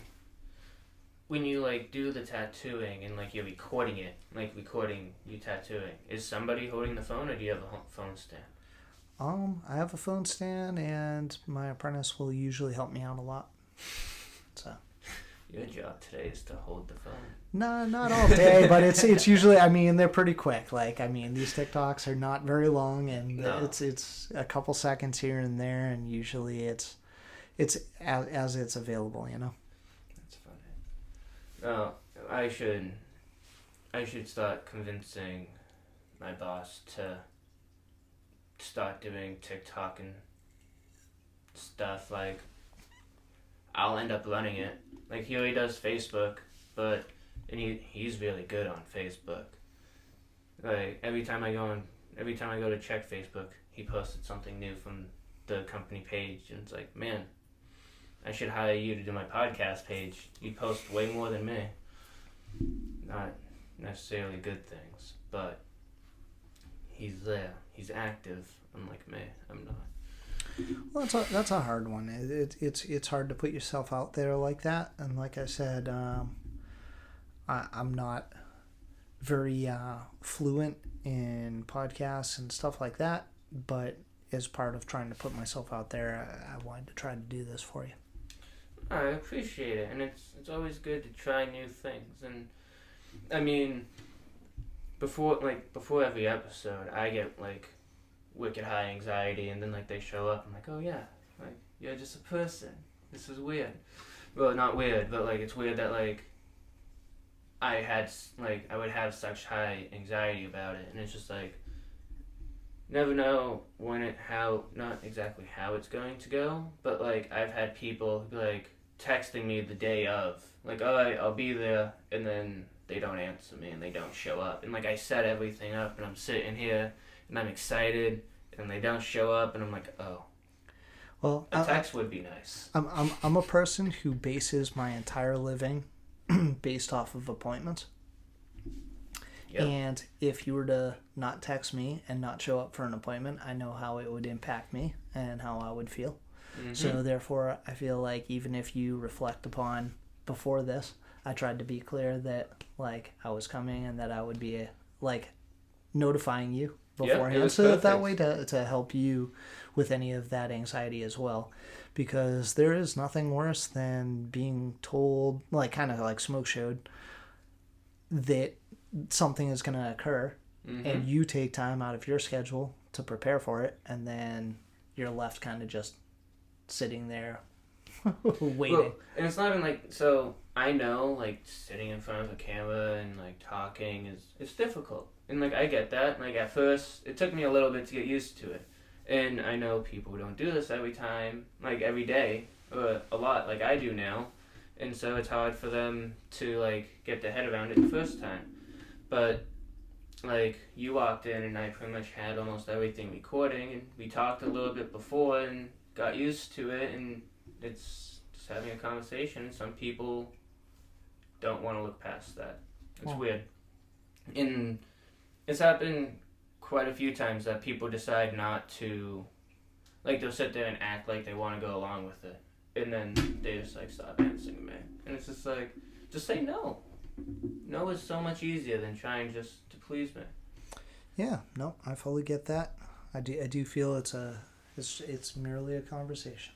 like do the tattooing and like you're recording it, like recording you tattooing, is somebody holding the phone or do you have a phone stand? I have a phone stand and my apprentice will usually help me out a lot. So your job today is to hold the phone. No, not all day, but it's usually, I mean, they're pretty quick. Like, I mean, these TikToks are not very long and it's a couple seconds here and there, and usually it's as it's available, you know. That's funny. I should start convincing my boss to start doing TikTok and stuff. Like, I'll end up running it. Like, he already does Facebook, and he's really good on Facebook. Like, every time I go to check Facebook, he posted something new from the company page, and it's like, man, I should hire you to do my podcast page. You post way more than me. Not necessarily good things, but he's there. He's active, unlike me. I'm not. Well, that's a hard one. It's hard to put yourself out there like that, and like I said, I'm not very fluent in podcasts and stuff like that. But as part of trying to put myself out there, I wanted to try to do this for you. I appreciate it, and it's always good to try new things. And I mean, before every episode, I get like wicked high anxiety, and then like they show up, I'm like, oh yeah, like you're just a person. This is weird. Well, not weird, but like it's weird that like I would have such high anxiety about it, and it's just like never know not exactly how it's going to go, but like I've had people be like texting me the day of, like, oh, I'll be there, and then they don't answer me and they don't show up, and like I set everything up and I'm sitting here and I'm excited and they don't show up and I'm like, oh, well, a text would be nice. I'm a person who bases my entire living based off of appointments. Yep. And if you were to not text me and not show up for an appointment, I know how it would impact me and how I would feel. Mm-hmm. So therefore, I feel like even if you reflect upon before this, I tried to be clear that like I was coming and that I would be like notifying you beforehand, so that way to help you with any of that anxiety as well, because there is nothing worse than being told, like kind of like smoke showed, that something is going to occur, mm-hmm. and you take time out of your schedule to prepare for it, and then you're left kind of just sitting there waiting. Well, and it's not even like, so I know like sitting in front of a camera and like talking it's difficult, and like I get that. Like at first it took me a little bit to get used to it, and I know people don't do this every time, like every day, or a lot like I do now, and so it's hard for them to like get their head around it the first time. But like you walked in and I pretty much had almost everything recording, and we talked a little bit before and got used to it, and it's just having a conversation. Some people don't want to look past that. It's weird. And it's happened quite a few times that people decide not to, like they'll sit there and act like they want to go along with it, and then they just like stop answering me. And it's just like, just say no. No is so much easier than trying just to please me. Yeah, no, I fully get that. I do feel it's merely a conversation.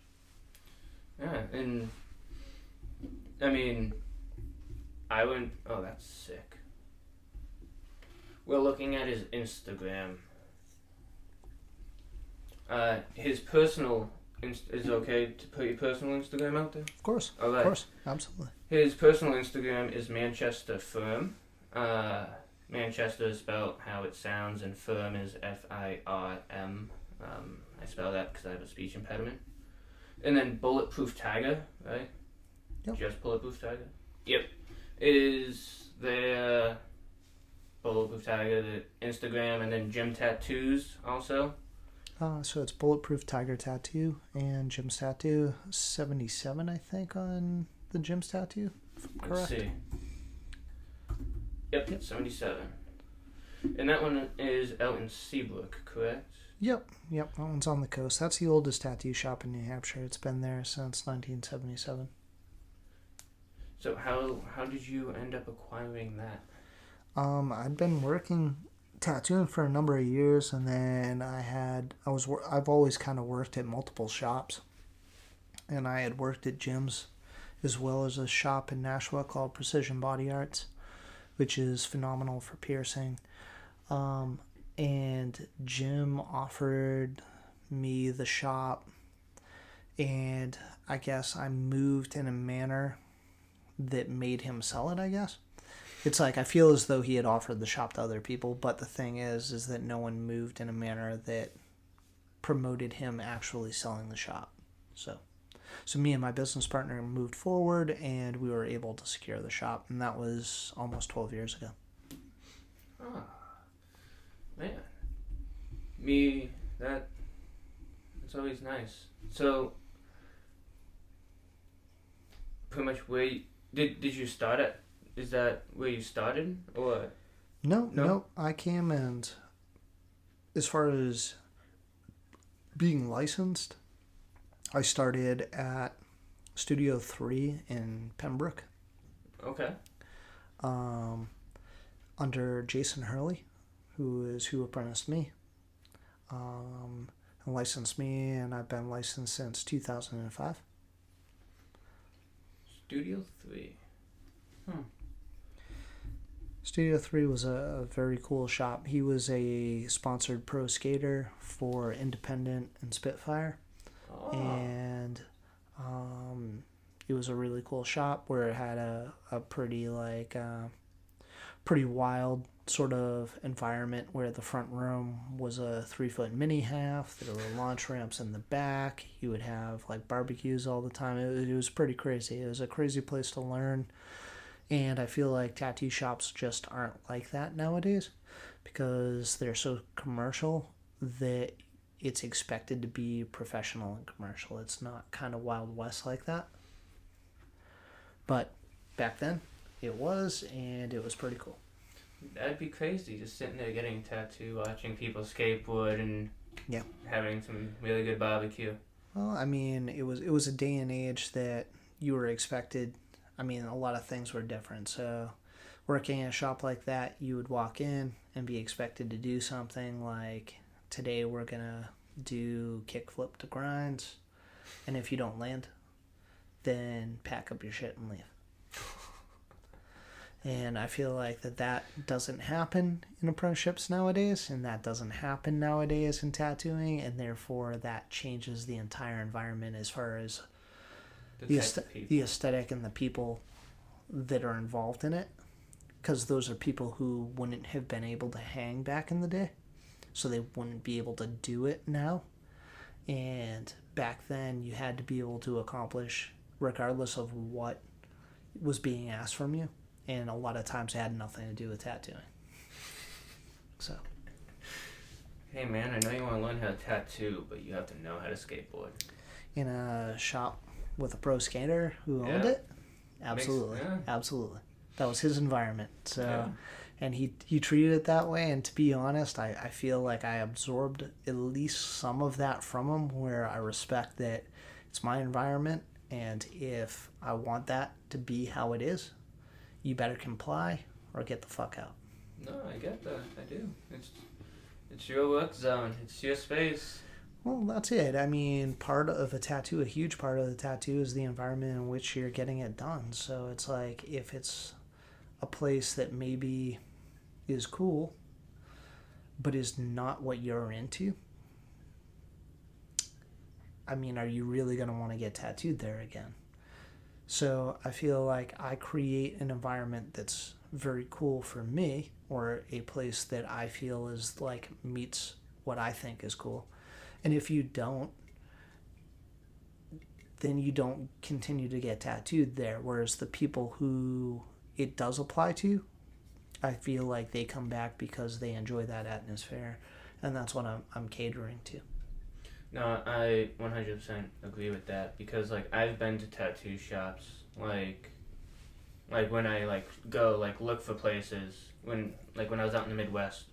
Yeah, and I mean, oh, that's sick. We're looking at his Instagram. His personal is it okay to put your personal Instagram out there? Of course. All right. Of course. Absolutely. His personal Instagram is Manchester Firm. Manchester is spelled how it sounds, and Firm is Firm. I spell that because I have a speech impediment. And then Bulletproof Tiger, right? Yep. Just Bulletproof Tiger? Yep. Is there Bulletproof Tiger, the Instagram, and then Jim Tattoos also? So it's Bulletproof Tiger Tattoo and Jim's Tattoo. 77, I think, on the Jim's Tattoo, if I'm correct. Let's see. Yep, 77. And that one is out in Seabrook, correct? Yep, that one's on the coast. That's the oldest tattoo shop in New Hampshire. It's been there since 1977. So how did you end up acquiring that? I'd been working tattooing for a number of years, and then I've always kind of worked at multiple shops, and I had worked at gyms as well as a shop in Nashua called Precision Body Arts, which is phenomenal for piercing. And Jim offered me the shop, and I guess I moved in a manner that made him sell it, I guess. It's like I feel as though he had offered the shop to other people, but the thing is that no one moved in a manner that promoted him actually selling the shop. So me and my business partner moved forward, and we were able to secure the shop, and that was almost 12 years ago. Oh, man. That's always nice. So, pretty much did you start at? Is that where you started, or? No. I came, and as far as being licensed, I started at Studio 3 in Pembroke. Okay. Under Jason Hurley, who apprenticed me. And licensed me, and I've been licensed since 2005. Studio 3. Studio 3 was a very cool shop. He was a sponsored pro skater for Independent and Spitfire. Oh. And it was a really cool shop where it had a pretty wild sort of environment where the front room was a 3-foot mini half. There were launch ramps in the back. You would have like barbecues all the time. It was pretty crazy. It was a crazy place to learn. And I feel like tattoo shops just aren't like that nowadays because they're so commercial that it's expected to be professional and commercial. It's not kind of Wild West like that. But back then, it was, and it was pretty cool. That'd be crazy, just sitting there getting a tattoo, watching people skateboard, and having some really good barbecue. Well, I mean, it was a day and age that you were expected. I mean, a lot of things were different. So working in a shop like that, you would walk in and be expected to do something like, today we're going to do kickflip to grinds, and if you don't land, then pack up your shit and leave. And I feel like that doesn't happen in apprenticeships nowadays, and that doesn't happen nowadays in tattooing, and therefore that changes the entire environment as far as the aesthetic and the people that are involved in it, because those are people who wouldn't have been able to hang back in the day, so they wouldn't be able to do it now. And back then you had to be able to accomplish regardless of what was being asked from you, and a lot of times it had nothing to do with tattooing. So hey man, I know you want to learn how to tattoo, but you have to know how to skateboard. In a shop with a pro skater who owned it? Absolutely. Absolutely. That was his environment. So, and he treated it that way. And to be honest, I feel like I absorbed at least some of that from him, where I respect that it's my environment. And if I want that to be how it is, you better comply or get the fuck out. No, I get that. I do. It's your work zone. It's your space. Well, that's it. I mean, part of a tattoo, a huge part of the tattoo is the environment in which you're getting it done. So it's like, if it's a place that maybe is cool, but is not what you're into, I mean, are you really going to want to get tattooed there again? So I feel like I create an environment that's very cool for me, or a place that I feel is like meets what I think is cool. And if you don't, then you don't continue to get tattooed there. Whereas the people who it does apply to, I feel like they come back because they enjoy that atmosphere, and that's what I'm catering to. No, I 100% agree with that, because like I've been to tattoo shops, like when I like go like look for places, when I was out in the Midwest,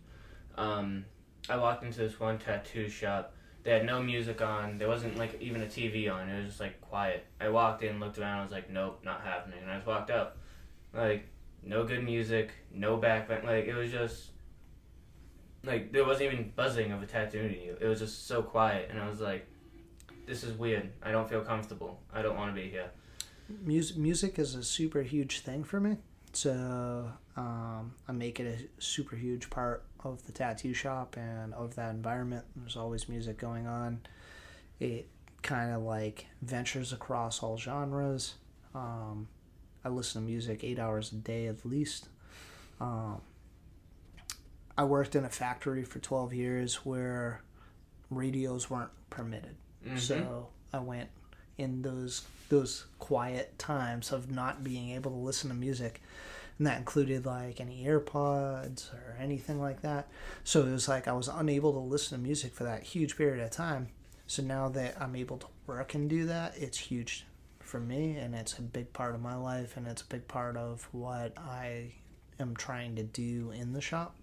I walked into this one tattoo shop. They had no music on. There wasn't like even a TV on. It was just like quiet. I walked in, looked around. I was like, nope, not happening. And I just walked out. Like, no good music, no backband. Like, it was just like there wasn't even buzzing of a tattoo in you. It was just so quiet, and I was like, this is weird. I don't feel comfortable. I don't want to be here. Music is a super huge thing for me. So I make it a super huge part of the tattoo shop and of that environment. There's always music going on. It kind of like ventures across all genres. I listen to music 8 hours a day at least. I worked in a factory for 12 years where radios weren't permitted. Mm-hmm. So I went in those quiet times of not being able to listen to music, and that included like any AirPods or anything like that. So it was like I was unable to listen to music for that huge period of time. So now that I'm able to work and do that, it's huge for me, and it's a big part of my life, and it's a big part of what I am trying to do in the shop.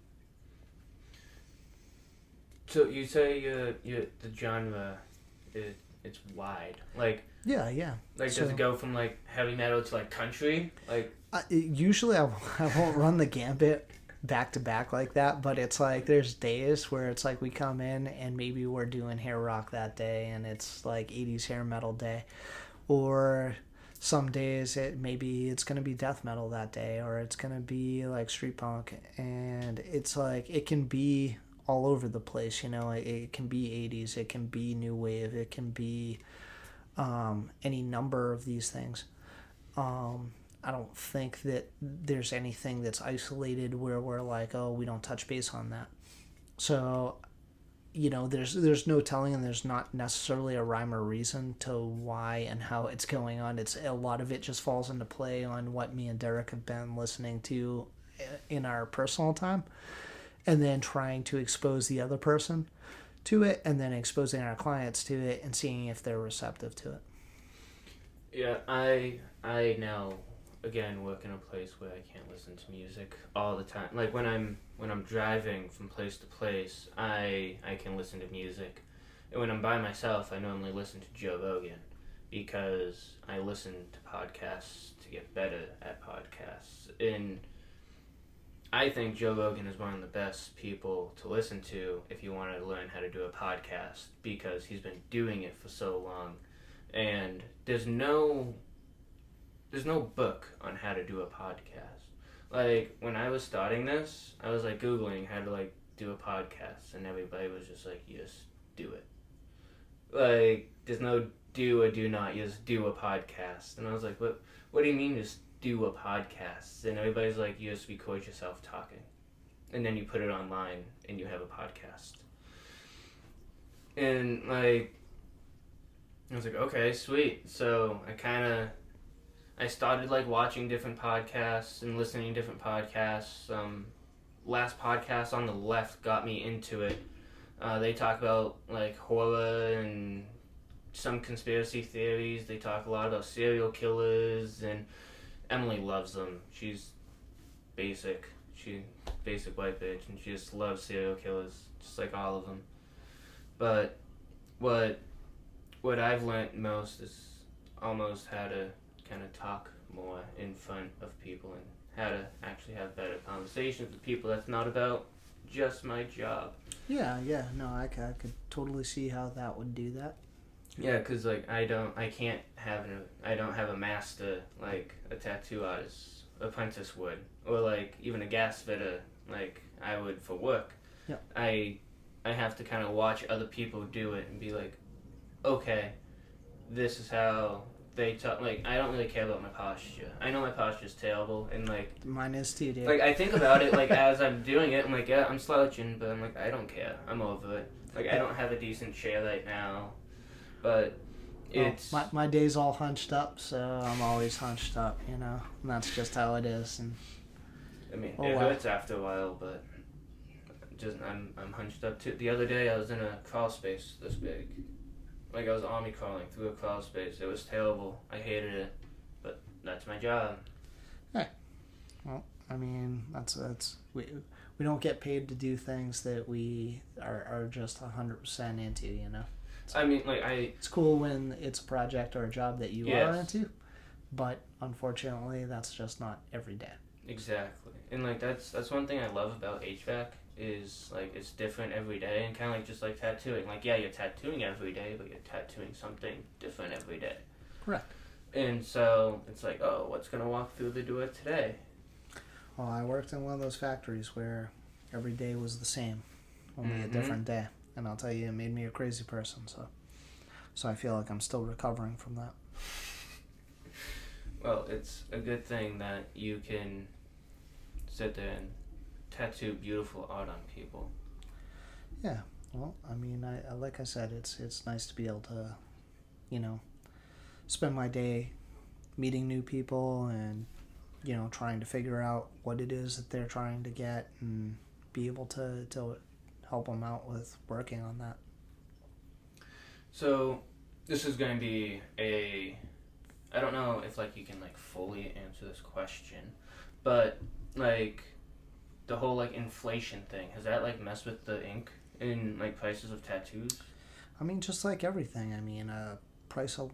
So you say the genre it's wide, like yeah. Like, does it go from like heavy metal to like country? Like usually I won't run the gambit back to back like that, but it's like there's days where it's like we come in and maybe we're doing hair rock that day, and it's like 80s hair metal day, or some days it's gonna be death metal that day, or it's gonna be like street punk, and it's like it can be all over the place, you know. It can be 80s, it can be new wave, it can be any number of these things. I don't think that there's anything that's isolated where we're like, oh, we don't touch base on that. So, you know, there's no telling, and there's not necessarily a rhyme or reason to why and how it's going on. It's a lot of it just falls into play on what me and Derek have been listening to in our personal time, and then trying to expose the other person to it, and then exposing our clients to it and seeing if they're receptive to it. Yeah, I now again work in a place where I can't listen to music all the time. Like when I'm driving from place to place, I can listen to music. And when I'm by myself, I normally listen to Joe Rogan, because I listen to podcasts to get better at podcasts. And I think Joe Rogan is one of the best people to listen to if you want to learn how to do a podcast, because he's been doing it for so long. And there's no book on how to do a podcast. Like, when I was starting this, I was like Googling how to like do a podcast, and everybody was just like, you just do it. Like, there's no do or do not, you just do a podcast. And I was like, what do you mean just do a podcast? And everybody's like, you just record yourself talking, and then you put it online and you have a podcast. And like, I was like, okay, sweet. So I started like watching different podcasts and listening to different podcasts. Last podcast on the left got me into it. They talk about like horror and some conspiracy theories. They talk a lot about serial killers, and Emily loves them. She's basic white bitch, and she just loves serial killers, just like all of them. But what I've learned most is almost how to kind of talk more in front of people, and how to actually have better conversations with people. That's not about just my job. Yeah, no, I could totally see how that would do that. Yeah, because like I don't have a master like a tattoo artist apprentice would, or like even a gas fitter like I would for work. Yeah. I have to kind of watch other people do it and be like, okay, this is how they talk. Like, I don't really care about my posture. I know my posture's terrible, and like Mine is too, dude. like I think about it like as I'm doing it. I'm like, yeah, I'm slouching, but I'm like, I don't care. I'm over it. Like, I don't have a decent chair right now, but it's my day's all hunched up, so I'm always hunched up, and that's just how it is. And I mean, it hurts after a while, but just I'm hunched up too. The other day I was in a crawl space this big, like I was army crawling through a crawl space. It was terrible. I hated it, but that's my job. Hey, well, I mean, that's we don't get paid to do things that we are just 100% into, I mean, like it's cool when it's a project or a job that you are into, but unfortunately, that's just not every day. Exactly, and like that's one thing I love about HVAC is like it's different every day, and kind of like just like tattooing. Like, yeah, you're tattooing every day, but you're tattooing something different every day. Correct. And so it's like, oh, what's gonna walk through the door today? Well, I worked in one of those factories where every day was the same, only a different day. And I'll tell you, it made me a crazy person. So I feel like I'm still recovering from that. Well, it's a good thing that you can sit there and tattoo beautiful art on people. Yeah. Well, I mean, I like I said, it's nice to be able to, spend my day meeting new people and, trying to figure out what it is that they're trying to get and be able to help them out with working on that. So this is going to be I don't know if like you can like fully answer this question, but like the whole like inflation thing, has that like messed with the ink in like prices of tattoos? I mean, just like everything. I mean, price of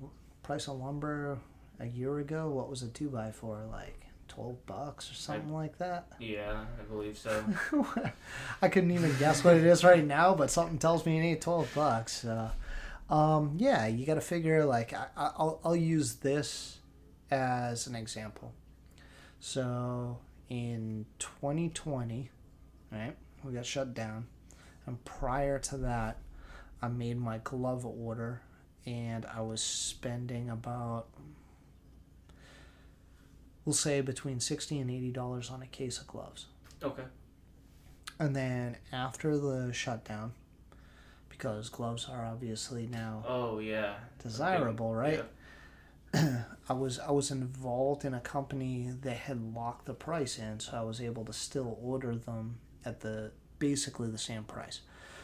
lumber a year ago, what was a 2x4, like $12 or something like that? Yeah, I believe so. I couldn't even guess what it is right now, but something tells me it ain't $12. So, yeah, you got to figure, like, I'll use this as an example. So in 2020, right, we got shut down, and prior to that, I made my glove order, and I was spending about, we'll say, between $60 and $80 on a case of gloves. Okay. And then after the shutdown, because gloves are obviously now desirable, right? Yeah. I was involved in a company that had locked the price in, so I was able to still order them at basically the same price.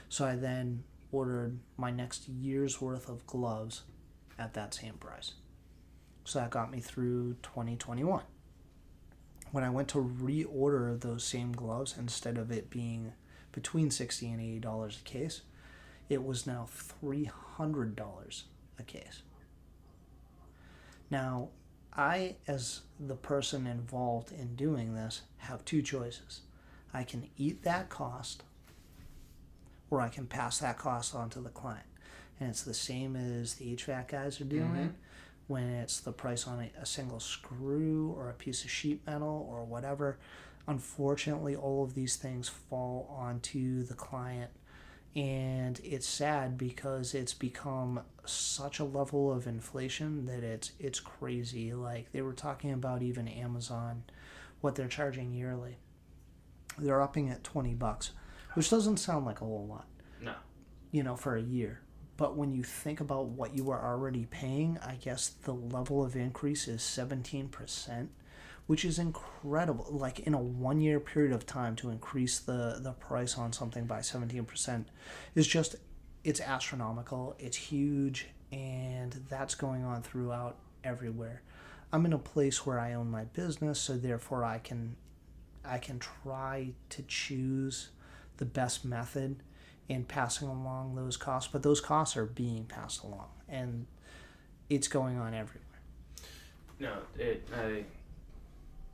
So I then ordered my next year's worth of gloves at that same price. So that got me through 2021. When I went to reorder those same gloves, instead of it being between $60 and $80 a case, it was now $300 a case. Now, I, as the person involved in doing this, have two choices. I can eat that cost, or I can pass that cost on to the client. And it's the same as the HVAC guys are doing. When it's the price on a single screw or a piece of sheet metal or whatever. Unfortunately, all of these things fall onto the client. And it's sad because it's become such a level of inflation that it's crazy. Like, they were talking about even Amazon, what they're charging yearly. They're upping at $20, which doesn't sound like a whole lot. No. For a year. But when you think about what you are already paying, I guess the level of increase is 17%, which is incredible. Like, in a 1 year period of time, to increase the price on something by 17% is just, it's astronomical, it's huge, and that's going on throughout everywhere. I'm in a place where I own my business, so therefore I can try to choose the best method in passing along those costs, but those costs are being passed along, and it's going on everywhere. No,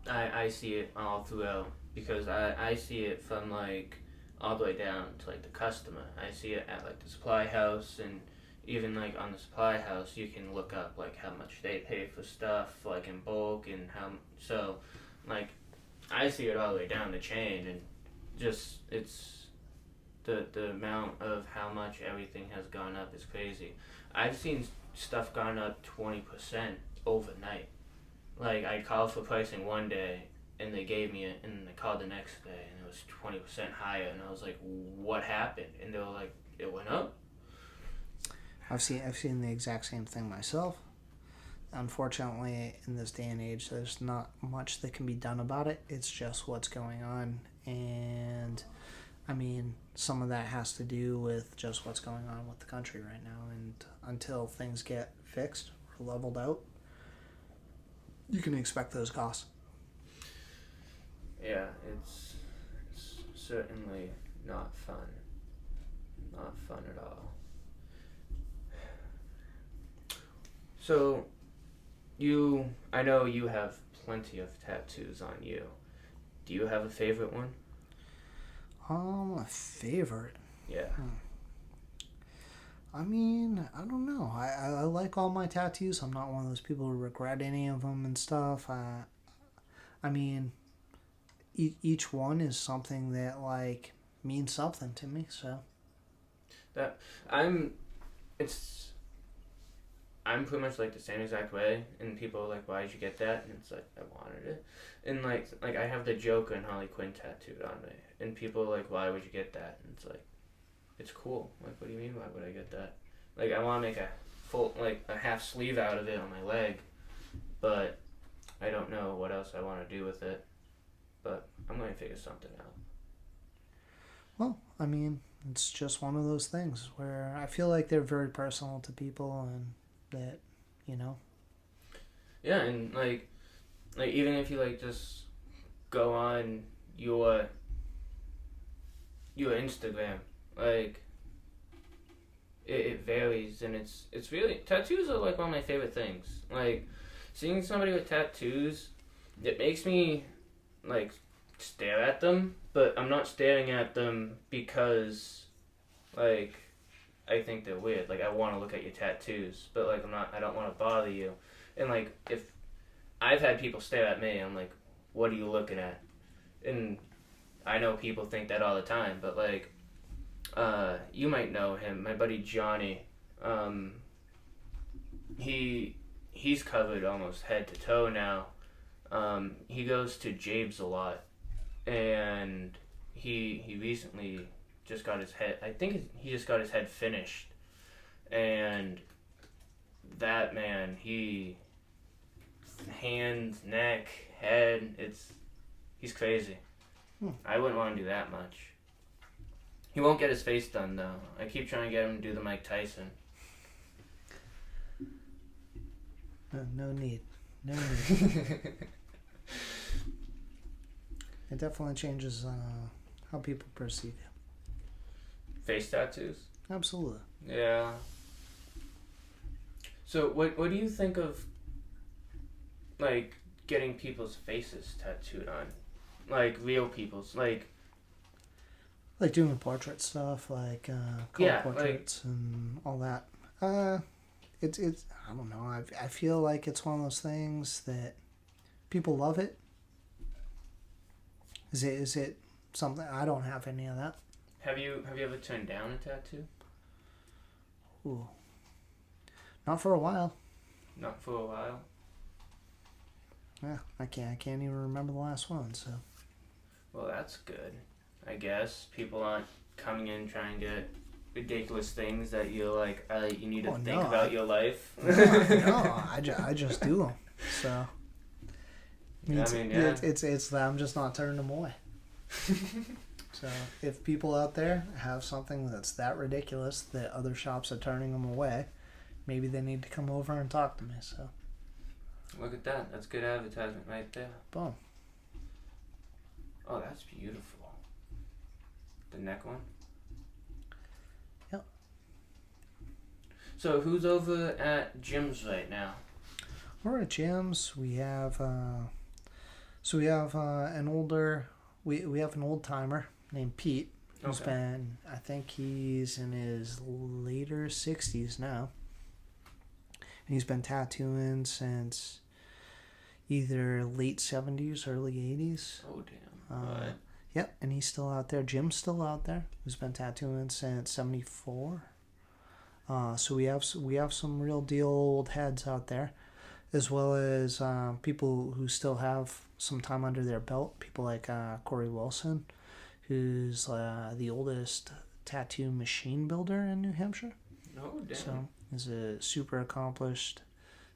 I see it all throughout, because I see it from like all the way down to like the customer. I see it at like the supply house, and even like on the supply house you can look up like how much they pay for stuff like in bulk, and so like I see it all the way down the chain, and just it's the amount of how how much everything has gone up is crazy. I've seen stuff gone up 20% overnight. Like, I called for pricing one day, and they gave me it, and I called the next day, and it was 20% higher, and I was like, what happened? And they were like, it went up. I've seen the exact same thing myself. Unfortunately, in this day and age, there's not much that can be done about it. It's just what's going on. And, I mean, some of that has to do with just what's going on with the country right now. And until things get fixed or leveled out, you can expect those costs. Yeah, it's certainly not fun. Not fun at all. So, I know you have plenty of tattoos on you. Do you have a favorite one? A favorite? Yeah. I mean, I don't know. I like all my tattoos. I'm not one of those people who regret any of them and stuff. I mean, each one is something that, like, means something to me, so. I'm pretty much like the same exact way, and people are like, why did you get that? And it's like, I wanted it. And like I have the Joker and Harley Quinn tattooed on me, and people are like, why would you get that? And it's like, it's cool. Like, what do you mean, why would I get that? Like, I want to make a full, like, a half sleeve out of it on my leg, but I don't know what else I want to do with it, but I'm going to figure something out. Well, I mean, it's just one of those things where I feel like they're very personal to people, and that, you know. Yeah, and like even if you like just go on your Instagram, like it varies, and it's really, tattoos are like one of my favorite things. Like, seeing somebody with tattoos, it makes me like stare at them, but I'm not staring at them because like I think they're weird. Like, I want to look at your tattoos, but like I don't want to bother you. And like, if I've had people stare at me, I'm like, what are you looking at? And I know people think that all the time, but like, you might know him, my buddy Johnny. He's covered almost head to toe now. He goes to Jabe's a lot, and he recently just got his head, I think he just got his head finished, and that man, hands, neck, head, he's crazy. I wouldn't want to do that much. He won't get his face done though. I keep trying to get him to do the Mike Tyson. No need. It definitely changes how people perceive you. Face tattoos? Absolutely. Yeah. So what do you think of, like, getting people's faces tattooed on? Like, real people's, like doing portrait stuff, like color portraits, like, and all that. It's I don't know. I feel like it's one of those things that people love it. Is it something? I don't have any of that. Have you ever turned down a tattoo? Ooh. Not for a while. Not for a while? Yeah, I can't even remember the last one, so. Well, that's good. I guess people aren't coming in trying to get ridiculous things that you're like, you need to think about your life. No, I just do them. So. Yeah. It's that I'm just not turning them away. So if people out there have something that's that ridiculous that other shops are turning them away, maybe they need to come over and talk to me. So. Look at that. That's good advertisement right there. Boom. Oh, that's beautiful. The neck one? Yep. So who's over at Jim's right now? We're at Jim's. We have an old timer named Pete. Who's been, I think he's in his later 60s now. And he's been tattooing since either late 70s, early 80s. Oh, damn. Yep, and he's still out there. Jim's still out there. Who's been tattooing since '74. So we have some real deal old heads out there, as well as people who still have some time under their belt. People like Corey Wilson, who's the oldest tattoo machine builder in New Hampshire. Oh, damn. So he's a super accomplished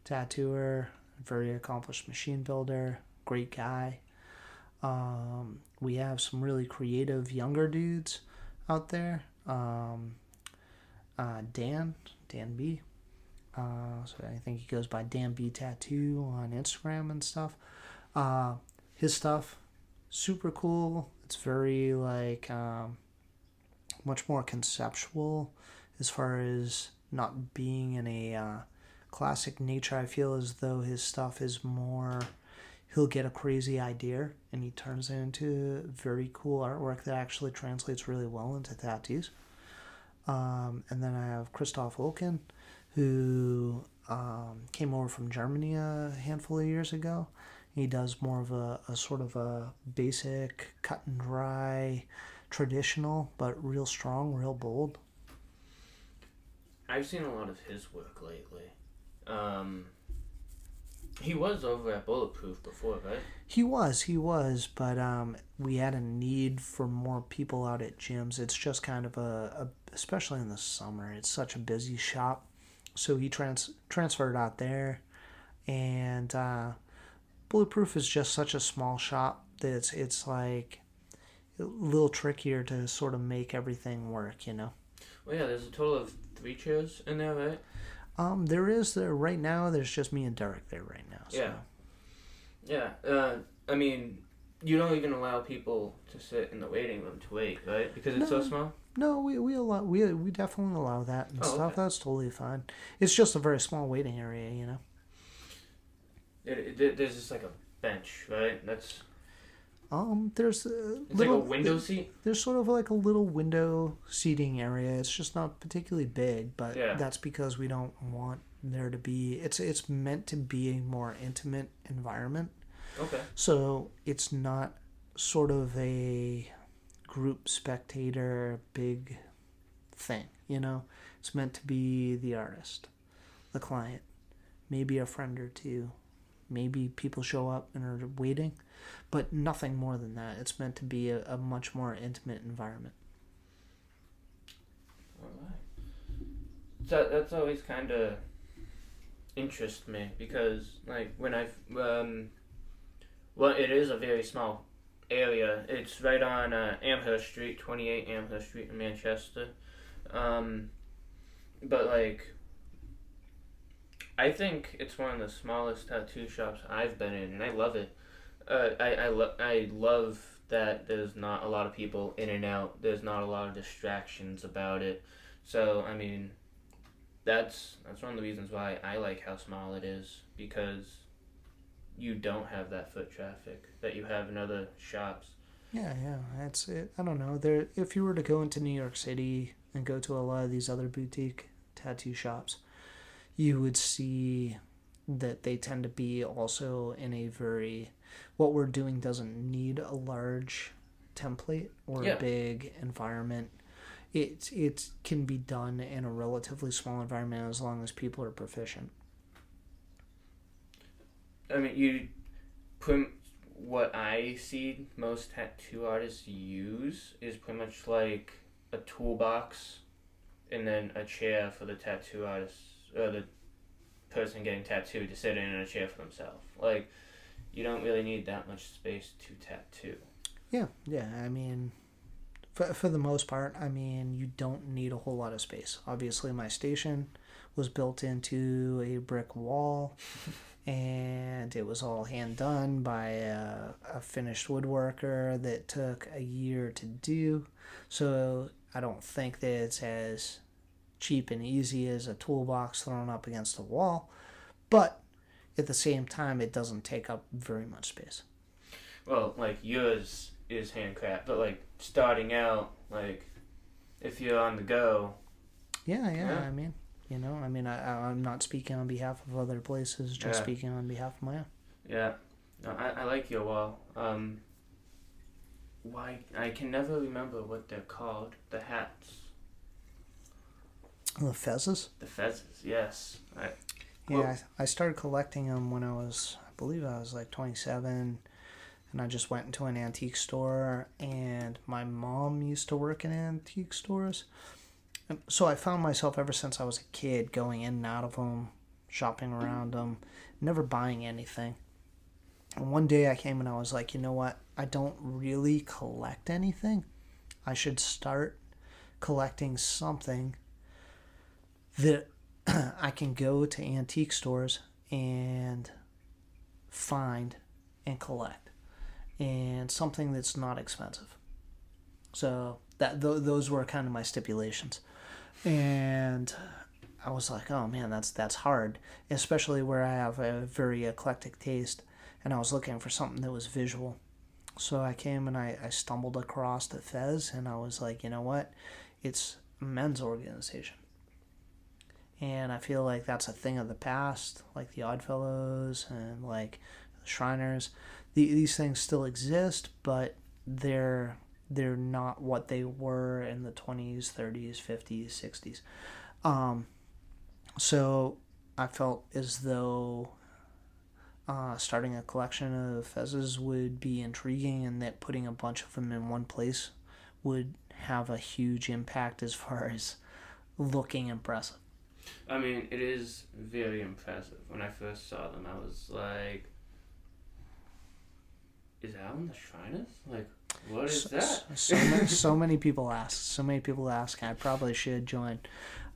tattooer, very accomplished machine builder, great guy. We have some really creative younger dudes out there. Dan B. So I think he goes by Dan B Tattoo on Instagram and stuff. His stuff, super cool. It's very much more conceptual as far as not being in a classic nature. I feel as though his stuff is more, he'll get a crazy idea and he turns it into very cool artwork that actually translates really well into tattoos. And then I have Christoph Loken, who came over from Germany a handful of years ago. He does more of a sort of a basic, cut and dry, traditional, but real strong, real bold. I've seen a lot of his work lately. He was over at Bulletproof before, right? He was, but we had a need for more people out at gyms. It's just kind of especially in the summer, it's such a busy shop. So he transferred out there, and Bulletproof is just such a small shop that it's like a little trickier to sort of make everything work, you know? Well, yeah, there's a total of 3 chairs in there, right? Right now, there's just me and Derek there right now. So. Yeah. I mean, you don't even allow people to sit in the waiting room to wait, right? Because it's so small? No, we definitely allow that and stuff. Okay. That's totally fine. It's just a very small waiting area, you know? There's just like a bench, right? That's... There's It's like a window seat? There's sort of like a little window seating area. It's just not particularly big, but that's because we don't want there to be... It's meant to be a more intimate environment. Okay. So it's not sort of a group spectator big thing, you know? It's meant to be the artist, the client, maybe a friend or two. Maybe people show up and are waiting, but nothing more than that. It's meant to be a much more intimate environment. All right. So that's always kind of interests me because, like, when I've... it is a very small area. It's right on Amherst Street, 28 Amherst Street in Manchester. But, like... I think it's one of the smallest tattoo shops I've been in, and I love it. I love that there's not a lot of people in and out. There's not a lot of distractions about it. So, I mean, that's one of the reasons why I like how small it is, because you don't have that foot traffic that you have in other shops. Yeah, that's it. I don't know. If you were to go into New York City and go to a lot of these other boutique tattoo shops, you would see that they tend to be also in a very... What we're doing doesn't need a large template or a big environment. It can be done in a relatively small environment as long as people are proficient. I mean, what I see most tattoo artists use is pretty much like a toolbox and then a chair for the tattoo artist, or the person getting tattooed to sit in a chair for themselves. Like, you don't really need that much space to tattoo. Yeah. I mean, for the most part, I mean, you don't need a whole lot of space. Obviously, my station was built into a brick wall, and it was all hand done by a finished woodworker that took a year to do. So I don't think that it's as cheap and easy as a toolbox thrown up against a wall, but at the same time, it doesn't take up very much space. Well, like, yours is handcraft, but, like, starting out, like, if you're on the go... Yeah. I mean, you know, I'm not speaking on behalf of other places, just speaking on behalf of my own. Yeah. No, I like your wall. why I can never remember what they're called. The hats. The fezzes? The fezzes, yes. I started collecting them when I believe I was like 27, and I just went into an antique store, and my mom used to work in antique stores. And so I found myself ever since I was a kid going in and out of them, shopping around them, never buying anything. And one day I came and I was like, you know what? I don't really collect anything. I should start collecting something that I can go to antique stores and find and collect, and something that's not expensive. So those were kind of my stipulations, and I was like, oh man, that's hard, especially where I have a very eclectic taste, and I was looking for something that was visual. So I came and I stumbled across the Fez, and I was like, you know what? It's a men's organization. And I feel like that's a thing of the past, like the Oddfellows and like the Shriners. These things still exist, but they're not what they were in the 20s, 30s, 50s, 60s. So I felt as though starting a collection of fezzes would be intriguing, and that putting a bunch of them in one place would have a huge impact as far as looking impressive. I mean, it is very impressive. When I first saw them, I was like, is that one the Shriners? Like, what is that? So many people ask. So many people ask. I probably should join.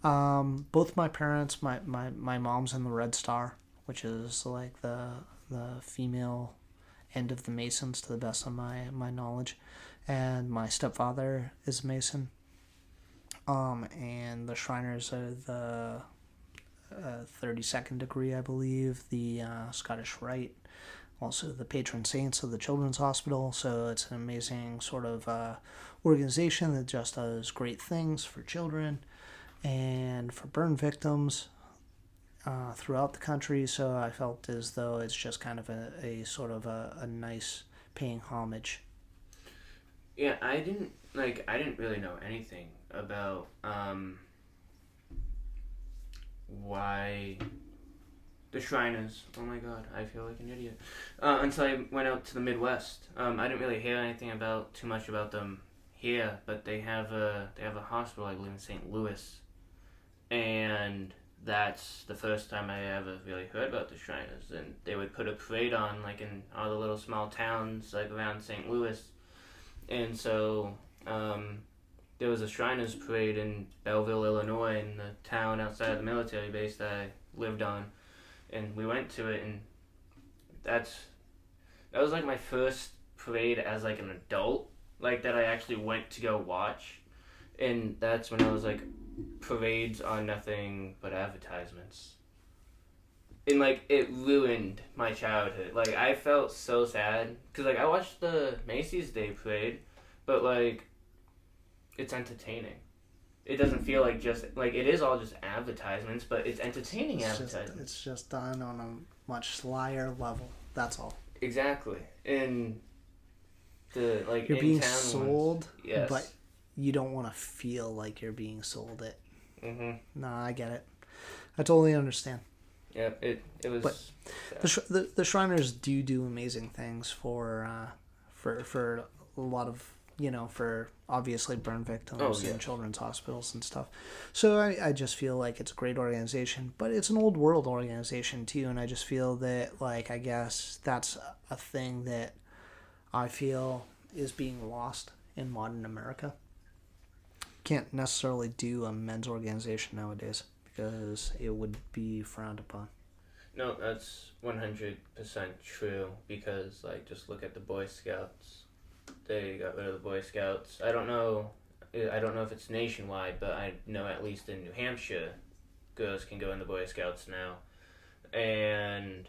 Both my parents, my mom's in the Red Star, which is like the female end of the Masons, to the best of my knowledge, and my stepfather is a Mason. And the Shriners are the 32nd degree, I believe, the Scottish Rite, also the patron saints of the Children's Hospital. So it's an amazing sort of organization that just does great things for children and for burn victims throughout the country. So I felt as though it's just kind of a sort of a nice paying homage. Yeah, I didn't really know anything about why the Shriners. Oh my god, I feel like an idiot. Until I went out to the Midwest. I didn't really hear anything too much about them here, but they have a hospital, I believe, in St. Louis, and that's the first time I ever really heard about the Shriners. And they would put a parade on, like, in all the little small towns, like, around St. Louis. And so, there was a Shriners parade in Belleville, Illinois, in the town outside of the military base that I lived on. And we went to it, and that was, like, my first parade as, like, an adult, like, that I actually went to go watch. And that's when I was like, parades are nothing but advertisements. And, like, it ruined my childhood. Like, I felt so sad. Because, like, I watched the Macy's Day Parade, but, like, it's entertaining. It doesn't feel like just, like, it is all just advertisements, but it's entertaining advertisements. It's just done on a much slyer level. That's all. Exactly. And the, like, you're being sold, ones, yes. But you don't want to feel like you're being sold it. Mm-hmm. Nah, I get it. I totally understand. Yeah, it was. But the Shriners do amazing things for a lot of, for obviously burn victims and children's hospitals and stuff. So I just feel like it's a great organization, but it's an old world organization too, and I just feel that, like, I guess that's a thing that I feel is being lost in modern America. Can't necessarily do a men's organization nowadays because it would be frowned upon. No, that's 100% true, because, like, just look at the Boy Scouts. They got rid of the Boy Scouts. I don't know if it's nationwide, but I know at least in New Hampshire, girls can go in the Boy Scouts now. And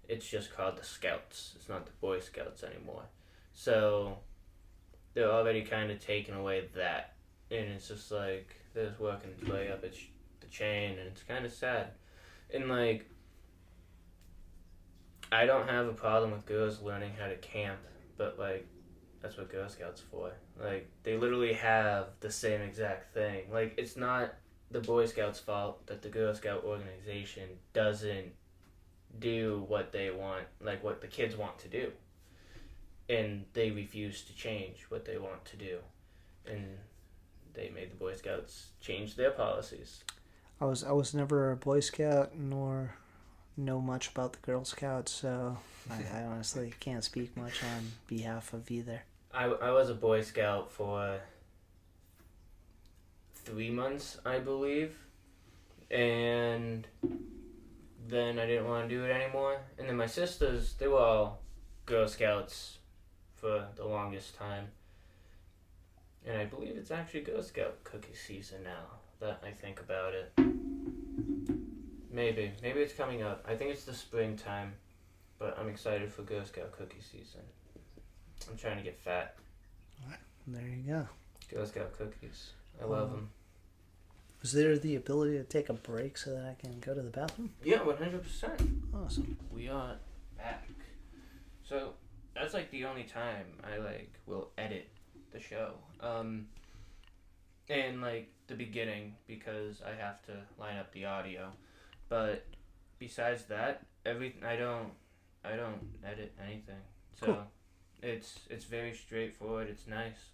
it's just called the Scouts. It's not the Boy Scouts anymore. So they're already kind of taking away that. And it's just like, they're just working its way up the chain, and it's kind of sad. And, like, I don't have a problem with girls learning how to camp, but, like, That's what Girl Scouts for. Like, they literally have the same exact thing. Like, it's not the Boy Scouts' fault that the Girl Scout organization doesn't do what they want, like what the kids want to do. And they refuse to change what they want to do. And they made the Boy Scouts change their policies. I was never a Boy Scout nor know much about the Girl Scouts, so I honestly can't speak much on behalf of either. I was a Boy Scout for 3 months, I believe. And then I didn't want to do it anymore. And then my sisters, they were all Girl Scouts for the longest time. And I believe it's actually Girl Scout cookie season now, that I think about it. Maybe it's coming up. I think it's the springtime, but I'm excited for Girl Scout cookie season. I'm trying to get fat. There you go. Girl Scout cookies. I love them. Was there the ability to take a break so that I can go to the bathroom? Yeah, 100%. Awesome. We are back. So, that's like the only time I will edit the show. And like the beginning, because I have to line up the audio. But besides that, I don't edit anything. So cool. It's very straightforward. It's nice.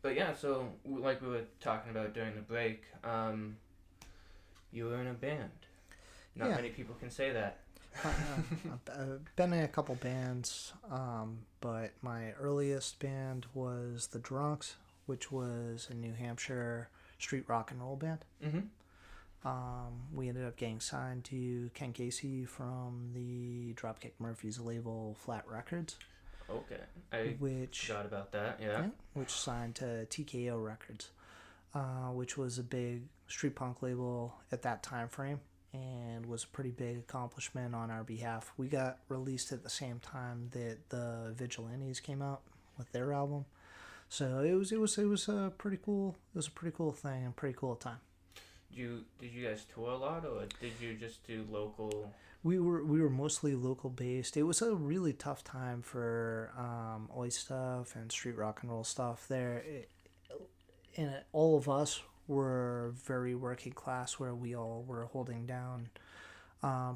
But yeah, so like we were talking about during the break, you were in a band. Not many people can say that. I've been in a couple bands, but my earliest band was the Drunks, which was a New Hampshire street rock and roll band. Mm-hmm. We ended up getting signed to Ken Casey from the Dropkick Murphys label Flat Records. Okay, I forgot about that, yeah. Which signed to TKO Records, which was a big street punk label at that time frame and was a pretty big accomplishment on our behalf. We got released at the same time that the Vigilantes came out with their album. So it was a pretty cool thing and pretty cool time. Did you guys tour a lot, or did you just do local? We were mostly local based. It was a really tough time for oi stuff and street rock and roll stuff there. All of us were very working class, where we all were holding down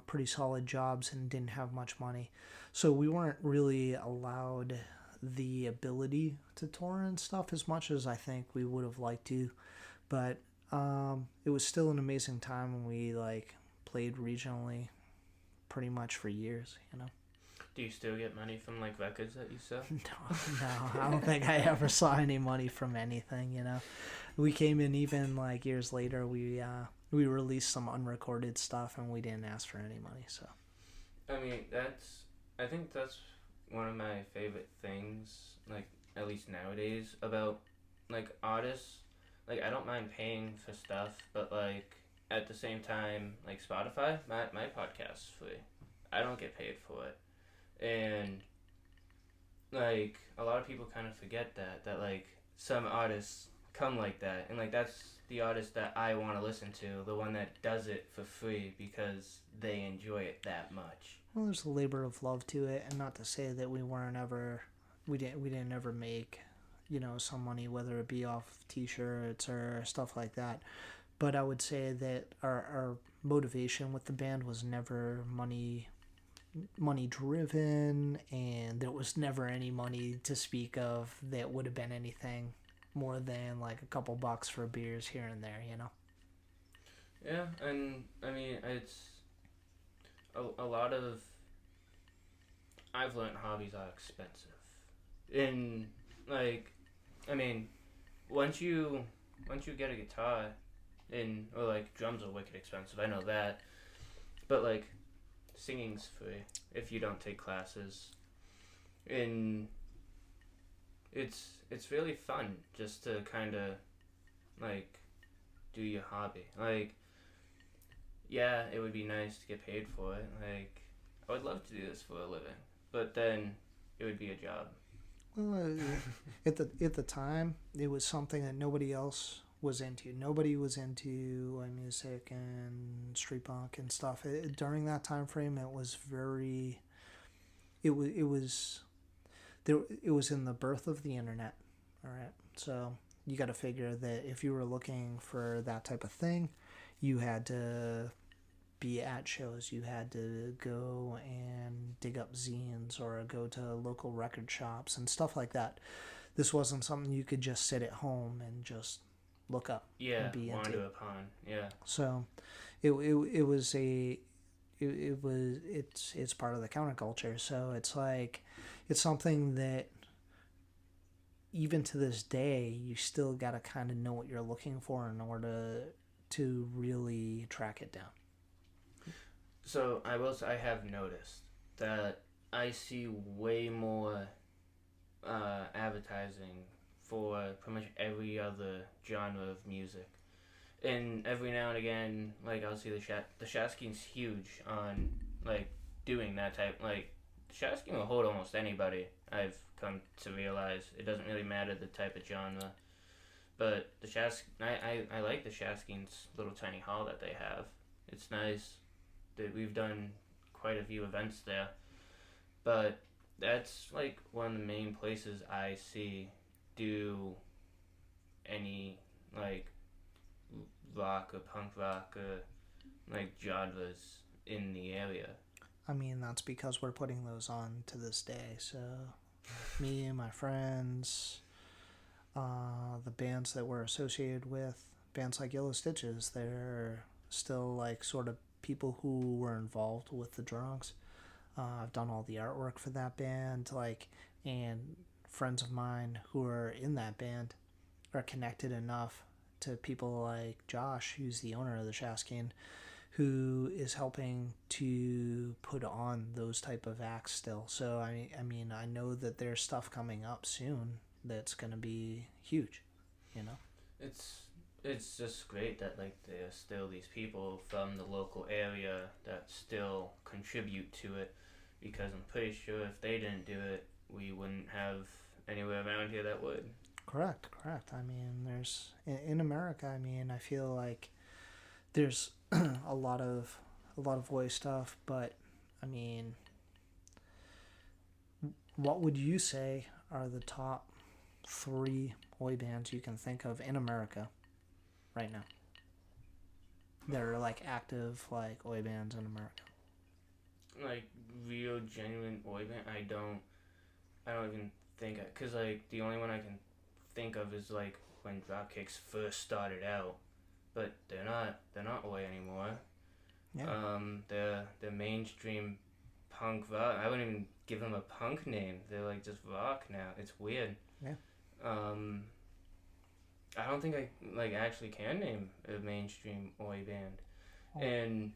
pretty solid jobs and didn't have much money. So we weren't really allowed the ability to tour and stuff as much as I think we would have liked to. But it was still an amazing time, when we played regionally pretty much for years, you know. Do you still get money from records that you sell? No, I don't think I ever saw any money from anything, you know. We came in even years later, we released some unrecorded stuff and we didn't ask for any money, so. I mean, I think that's one of my favorite things, at least nowadays, about artists. I don't mind paying for stuff, but at the same time, Spotify, my podcast's free. I don't get paid for it. And a lot of people kind of forget that some artists come like that, and that's the artist that I want to listen to, the one that does it for free because they enjoy it that much. Well, there's a labor of love to it, and not to say that we didn't ever make, some money, whether it be off t-shirts or stuff like that. But I would say that our motivation with the band was never money driven, and there was never any money to speak of that would have been anything more than a couple bucks for beers here and there, you know. Yeah, and I mean, it's a lot of, I've learned hobbies are expensive. And I mean, once you get a guitar, or drums are wicked expensive, I know that, but singing's free if you don't take classes, and it's really fun just to kind of do your hobby. Yeah, it would be nice to get paid for it. I would love to do this for a living, but then it would be a job. Well, at the time, it was something that nobody else was into. Nobody was into music and street punk and stuff. During that time frame, it was it was in the birth of the internet. All right, so you got to figure that if you were looking for that type of thing, you had to be at shows. You had to go and dig up zines or go to local record shops and stuff like that. This wasn't something you could just sit at home and just look up and be wander into. upon. Yeah. So it was it's part of the counterculture. So it's like it's something that even to this day you still got to kind of know what you're looking for in order to really track it down. So I have noticed that I see way more advertising for pretty much every other genre of music. And every now and again, like, I'll see the Shaskin's huge on, like, doing that type. Like, Shaskin will hold almost anybody, I've come to realize. It doesn't really matter the type of genre. But I like the Shaskin's little tiny hall that they have. It's nice. We've done quite a few events there. But that's, like, one of the main places I see do any, like, rock or punk rock or, like, genres in the area. I mean, that's because we're putting those on to this day. So me and my friends, the bands that we're associated with, bands like Yellow Stitches, they're still like sort of people who were involved with the Drunks. I've done all the artwork for that band, like, and friends of mine who are in that band are connected enough to people like Josh, who's the owner of the Shaskin, who is helping to put on those type of acts still. So I mean, I know that there's stuff coming up soon that's going to be huge, you know? It's just great that, like, there's still these people from the local area that still contribute to it, because I'm pretty sure if they didn't do it, we wouldn't have anywhere around here that would. Correct. I mean, there's in America, I mean, I feel like there's a lot of Oi stuff, but I mean, what would you say are the top 3 Oi bands you can think of in America right now that are like active, like Oi bands in America? Like, real genuine Oi band, I don't even think, because, like, the only one I can think of is, like, when Dropkicks first started out, but they're not Oi anymore. Yeah. They're mainstream punk rock. I wouldn't even give them a punk name. They're, like, just rock now. It's weird. Yeah. I don't think I, like, actually can name a mainstream Oi band. Oh. And,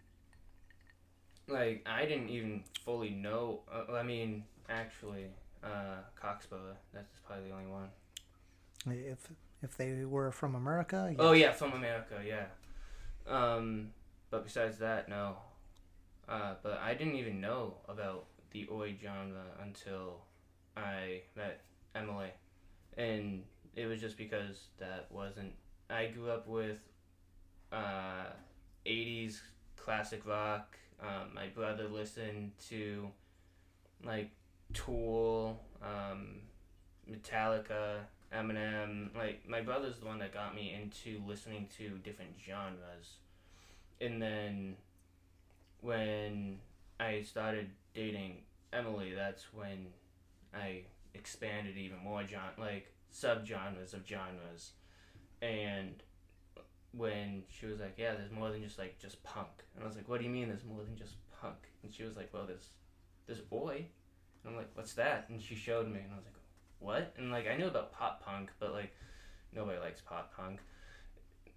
like, I didn't even fully know. I mean, actually, Coxboa. That's probably the only one. If they were from America. Yes. Oh yeah, from America, yeah. But besides that, no. But I didn't even know about the Oi genre until I met Emily, and it was just because that wasn't. I grew up with 80s classic rock. My brother listened to, like, Tool, Metallica, Eminem. Like, my brother's the one that got me into listening to different genres. And then when I started dating Emily, that's when I expanded even more like, subgenres of genres. And when she was like, yeah, there's more than just punk. And I was like, what do you mean there's more than just punk? And she was like, well, there's Oi. And I'm like, what's that? And she showed me, and I was like, what? And, like, I knew about pop punk, but, like, nobody likes pop punk.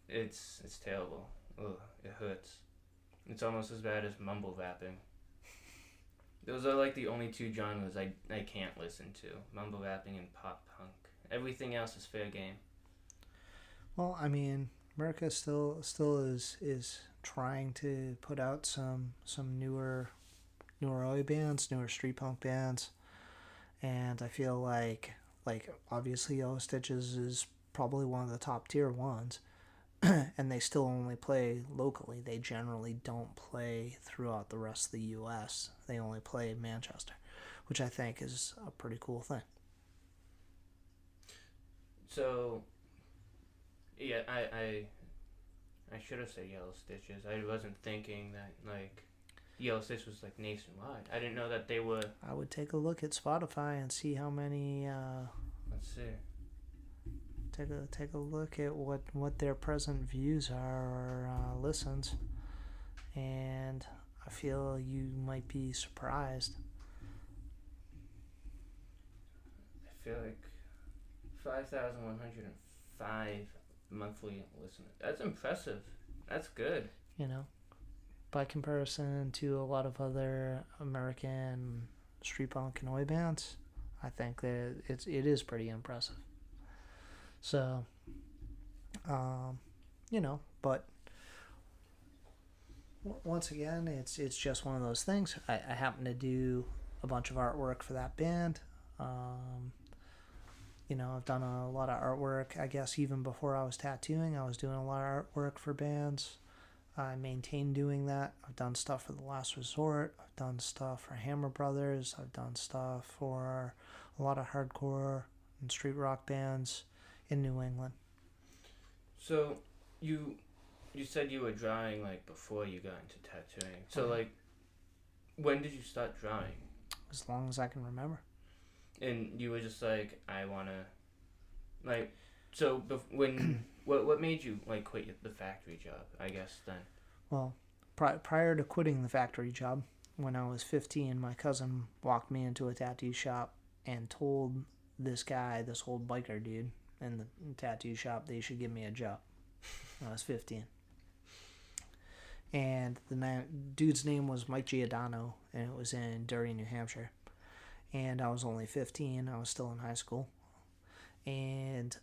It's terrible. Ugh, it hurts. It's almost as bad as mumble rapping. Those are, like, the only 2 genres I can't listen to. Mumble rapping and pop punk. Everything else is fair game. Well, I mean, America still is trying to put out some newer Oi bands, newer street punk bands. And I feel like obviously Yellow Stitches is probably one of the top tier ones, and they still only play locally. They generally don't play throughout the rest of the U.S. They only play Manchester, which I think is a pretty cool thing. So, yeah, I should have said Yellow Stitches. I wasn't thinking that, like, Yellow Stitch was, like, nationwide. I didn't know that they were... I would take a look at Spotify and see how many, Let's see. take a look at what their present views are or listens. And I feel you might be surprised. I feel like 5,105 monthly listeners. That's impressive. That's good. You know, by comparison to a lot of other American street punk and oi bands, I think that it is pretty impressive. So, you know, but once again, it's just one of those things. I happen to do a bunch of artwork for that band. You know, I've done a lot of artwork. I guess even before I was tattooing, I was doing a lot of artwork for bands. I maintain doing that. I've done stuff for The Last Resort. I've done stuff for Hammer Brothers. I've done stuff for a lot of hardcore and street rock bands in New England. So, you said you were drawing, like, before you got into tattooing. So, like, when did you start drawing? As long as I can remember. And you were just like, I want to, like, so when, what made you, like, quit the factory job, I guess, then? Well, prior to quitting the factory job, when I was 15, my cousin walked me into a tattoo shop and told this guy, this old biker dude in the tattoo shop, they should give me a job when I was 15. And the dude's name was Mike Giordano, and it was in Derry, New Hampshire. And I was only 15. I was still in high school. And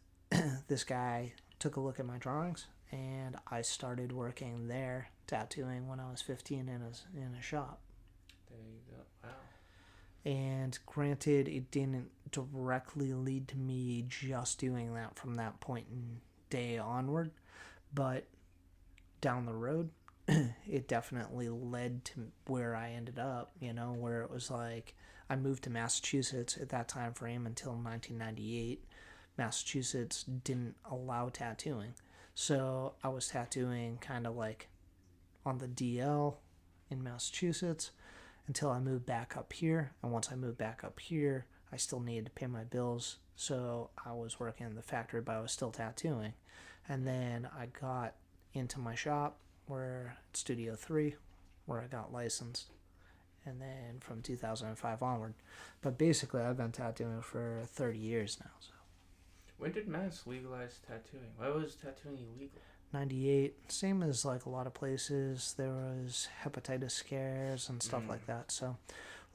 this guy took a look at my drawings, and I started working there, tattooing, when I was 15 in a shop. There you go. Wow. And granted, it didn't directly lead to me just doing that from that point in day onward, but down the road, it definitely led to where I ended up, you know, where it was like I moved to Massachusetts at that time frame until 1998. Massachusetts didn't allow tattooing. So I was tattooing kind of like on the DL in Massachusetts until I moved back up here. And once I moved back up here, I still needed to pay my bills. So I was working in the factory, but I was still tattooing. And then I got into my shop, where Studio 3, where I got licensed, and then from 2005 onward. But basically, I've been tattooing for 30 years now. So. When did Mass legalize tattooing? Why was tattooing illegal? 98, same as like a lot of places. There was hepatitis scares and stuff like that. So,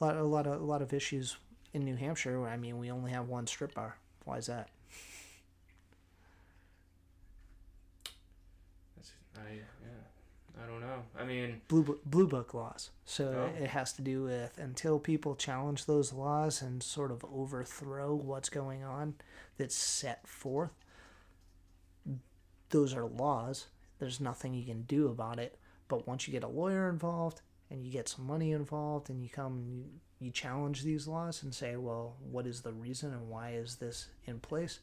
a lot of issues in New Hampshire. I mean, we only have one strip bar. Why is that? I don't know. I mean... Blue Book laws. So It has to do with until people challenge those laws and sort of overthrow what's going on that's set forth, those are laws. There's nothing you can do about it. But once you get a lawyer involved and you get some money involved and you come and you challenge these laws and say, well, what is the reason and why is this in place?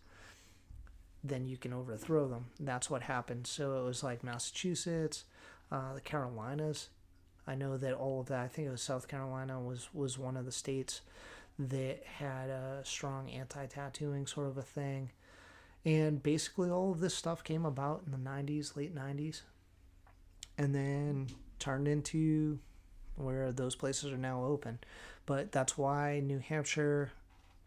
Then you can overthrow them. That's what happened. So it was like Massachusetts, the Carolinas. I know that all of that, I think it was South Carolina was one of the states that had a strong anti-tattooing sort of a thing. And basically all of this stuff came about in the 90s, late 90s, and then turned into where those places are now open. But that's why New Hampshire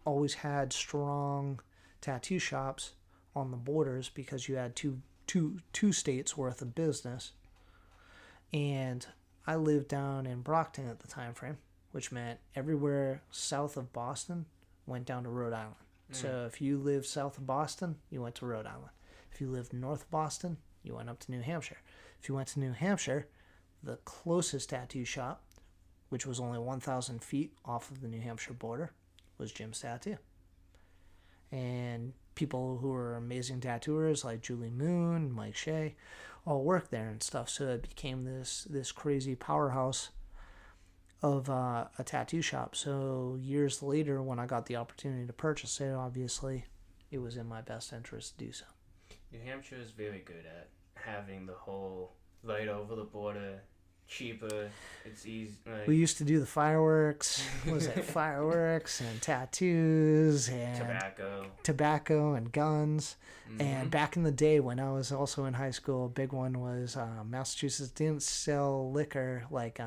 always had strong tattoo shops on the borders, because you had two states worth of business. And I lived down in Brockton at the time frame, which meant everywhere south of Boston went down to Rhode Island. So if you lived south of Boston, you went to Rhode Island. If you lived north of Boston, you went up to New Hampshire. If you went to New Hampshire, the closest tattoo shop, which was only 1,000 feet off of the New Hampshire border, was Jim's Tattoo. And people who were amazing tattooers like Julie Moon, Mike Shea, all worked there and stuff. So it became this crazy powerhouse of a tattoo shop. So years later, when I got the opportunity to purchase it, obviously, it was in my best interest to do so. New Hampshire is very good at having the whole right over the border, cheaper, it's easy. Like, We used to do the fireworks. What was it? Fireworks and tattoos and tobacco and guns. mhm. And back in the day when I was also in high school, a big one was Massachusetts didn't sell liquor like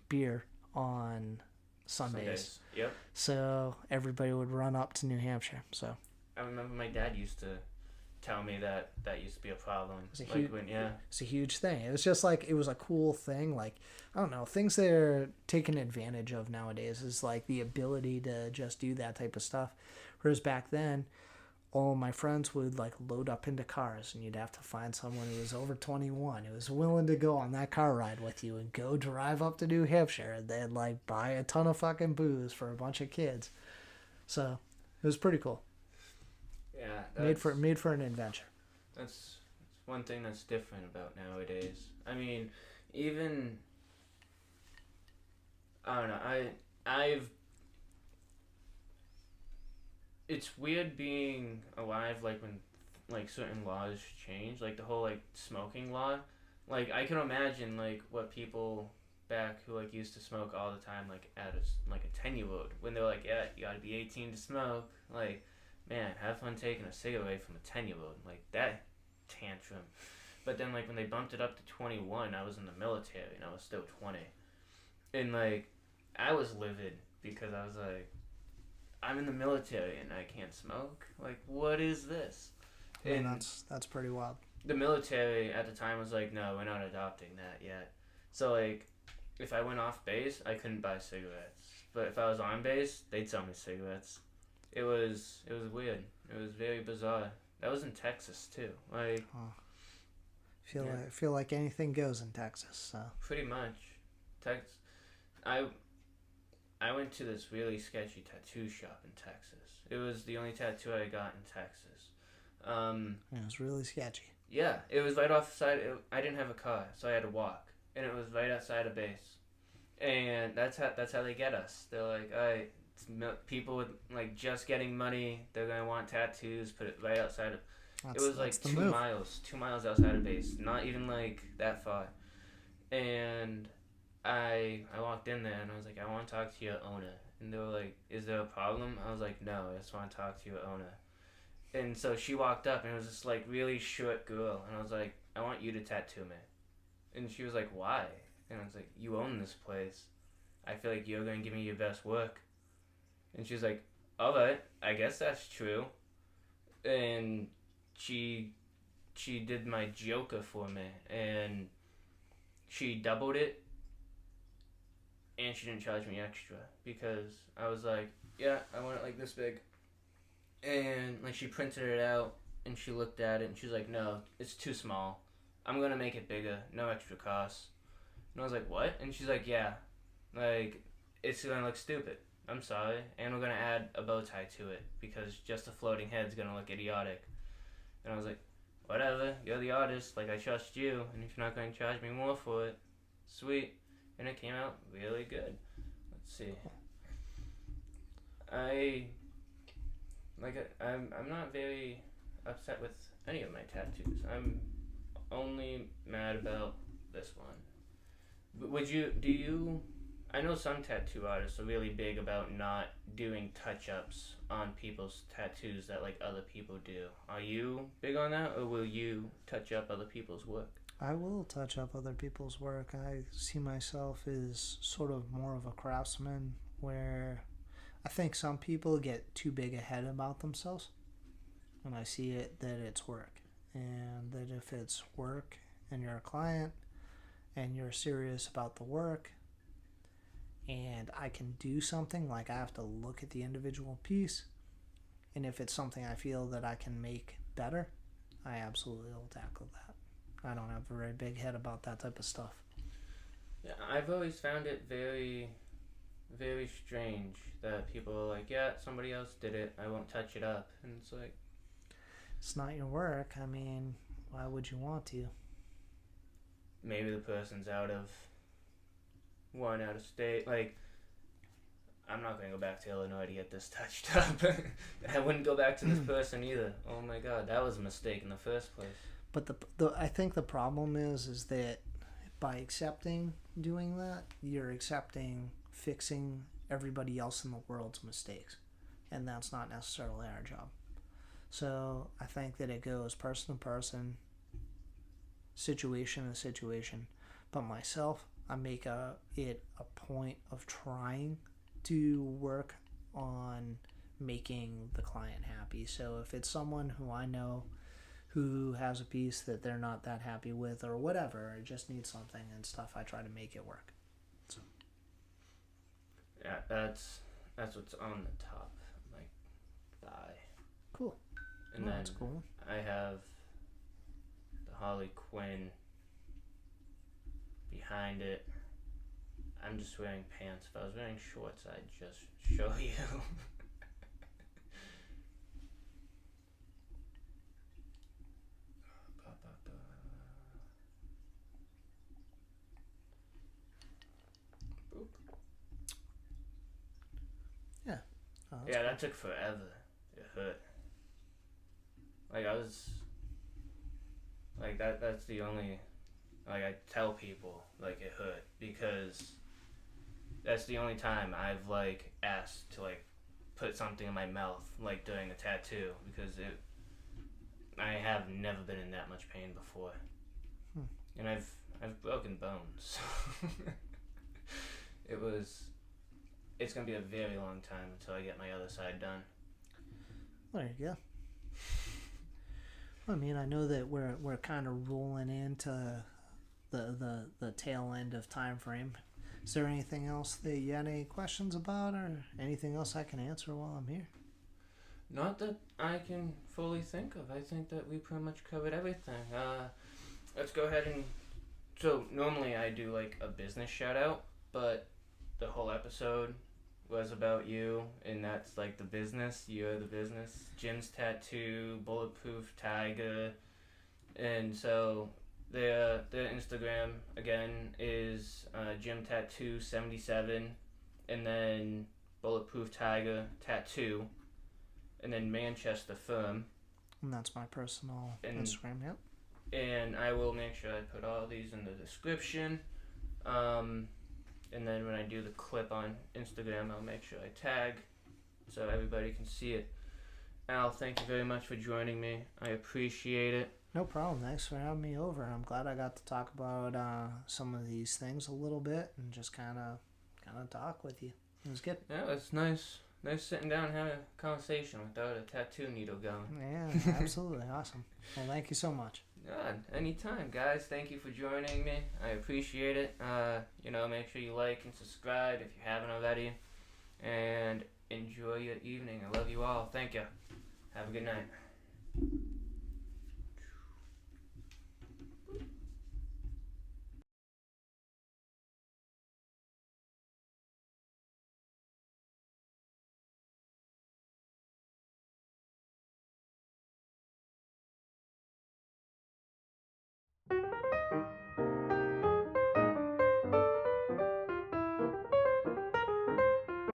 beer on Sundays. Yep. So everybody would run up to New Hampshire. So I remember my dad used to tell me that used to be a problem. It's a like huge, when, it's a huge thing. It was just like, it was a cool thing. Like, I don't know, things they're taking advantage of nowadays is like the ability to just do that type of stuff. Whereas back then, all my friends would like load up into cars and you'd have to find someone who was over 21 who was willing to go on that car ride with you and go drive up to New Hampshire and then like buy a ton of fucking booze for a bunch of kids. So it was pretty cool. Yeah, made for an adventure. That's one thing that's different about nowadays. I mean, even I don't know. I've it's weird being alive like when like certain laws change, like the whole like smoking law. Like I can imagine like what people back who like used to smoke all the time like at a 10-year-old when they're like, yeah, you gotta be 18 to smoke. Like, man, have fun taking a cigarette from a 10-year-old. Like, that tantrum. But then, like, when they bumped it up to 21, I was in the military, and I was still 20. And, like, I was livid because I was like, I'm in the military and I can't smoke? Like, what is this? And that's pretty wild. The military at the time was like, no, we're not adopting that yet. So, like, if I went off base, I couldn't buy cigarettes. But if I was on base, they'd sell me cigarettes. It was weird. It was very bizarre. That was in Texas too. Like, feel like anything goes in Texas. So pretty much, I went to this really sketchy tattoo shop in Texas. It was the only tattoo I got in Texas. It was really sketchy. Yeah, it was right off the side. I didn't have a car, so I had to walk, and it was right outside of base. And that's how they get us. They're like, all right. People with like just getting money, they're gonna want tattoos. Put it right outside of. It was like 2 miles outside of base, not even like that far. And I walked in there and I was like, I want to talk to your owner. And they were like, is there a problem? I was like, no, I just want to talk to your owner. And so she walked up and it was this like really short girl, and I was like, I want you to tattoo me. And she was like, why? And I was like, you own this place. I feel like you're gonna give me your best work. And she was like, alright, I guess that's true. And she did my Joker for me, and she doubled it, and she didn't charge me extra, because I was like, yeah, I want it like this big. And like she printed it out, and she looked at it, and she was like, no, it's too small. I'm gonna make it bigger, no extra cost. And I was like, what? And she's like, yeah, like, it's gonna look stupid. I'm sorry, and we're gonna add a bow tie to it because just a floating head's gonna look idiotic. And I was like, whatever, you're the artist, like I trust you, and if you're not gonna charge me more for it, sweet. And it came out really good. Let's see. I'm not very upset with any of my tattoos. I'm only mad about this one. I know some tattoo artists are really big about not doing touch-ups on people's tattoos that like other people do. Are you big on that, or will you touch up other people's work? I will touch up other people's work. I see myself as sort of more of a craftsman, where I think some people get too big a head about themselves, and I see it that it's work, and that if it's work and you're a client and you're serious about the work, and I can do something, like I have to look at the individual piece, and if it's something I feel that I can make better, I absolutely will tackle that. I don't have a very big head about that type of stuff. Yeah, I've always found it very, very strange that people are like, yeah, somebody else did it, I won't touch it up. And it's like, it's not your work. I mean, why would you want to? Maybe the person's out of state. Like, I'm not going to go back to Illinois to get this touched up. I wouldn't go back to this person either. Oh my God, that was a mistake in the first place. But I think the problem is that by accepting doing that, you're accepting fixing everybody else in the world's mistakes. And that's not necessarily our job. So I think that it goes person to person, situation to situation. But myself, I make it a point of trying to work on making the client happy. So if it's someone who I know who has a piece that they're not that happy with or whatever, or just needs something and stuff, I try to make it work. So yeah, that's what's on the top of my thigh. Cool. And well, then that's cool. I have the Harley Quinn behind it. I'm just wearing pants. If I was wearing shorts, I'd just show you. Boop. Yeah. Oh, Yeah, that took forever. It hurt. Like, I was... Like, that's the only... Like, I tell people, like, it hurt. Because that's the only time I've, like, asked to, like, put something in my mouth, like, during a tattoo. Because I have never been in that much pain before. And I've broken bones. It's gonna be a very long time until I get my other side done. There you go. I mean, I know that we're kind of rolling into the tail end of time frame. Is there anything else that you had any questions about, or anything else I can answer while I'm here? Not that I can fully think of. I think that we pretty much covered everything. Let's go ahead and... So, normally I do, like, a business shout-out, but the whole episode was about you, and that's, like, the business. You're the business. Jim's Tattoo, Bulletproof, Tiger, and so their Instagram, again, is Jim Tattoo 77, and then Bulletproof Tiger Tattoo, and then Manchester Firm. And that's my personal Instagram, yep. And I will make sure I put all these in the description. And then when I do the clip on Instagram, I'll make sure I tag so everybody can see it. Al, thank you very much for joining me. I appreciate it. No problem. Thanks for having me over. I'm glad I got to talk about some of these things a little bit and just kind of talk with you. It was good. Yeah, it's nice. Nice sitting down and having a conversation without a tattoo needle going. Yeah, absolutely. Awesome. Well, thank you so much. God, anytime, guys. Thank you for joining me. I appreciate it. Make sure you like and subscribe if you haven't already. And enjoy your evening. I love you all. Thank you. Have a good night.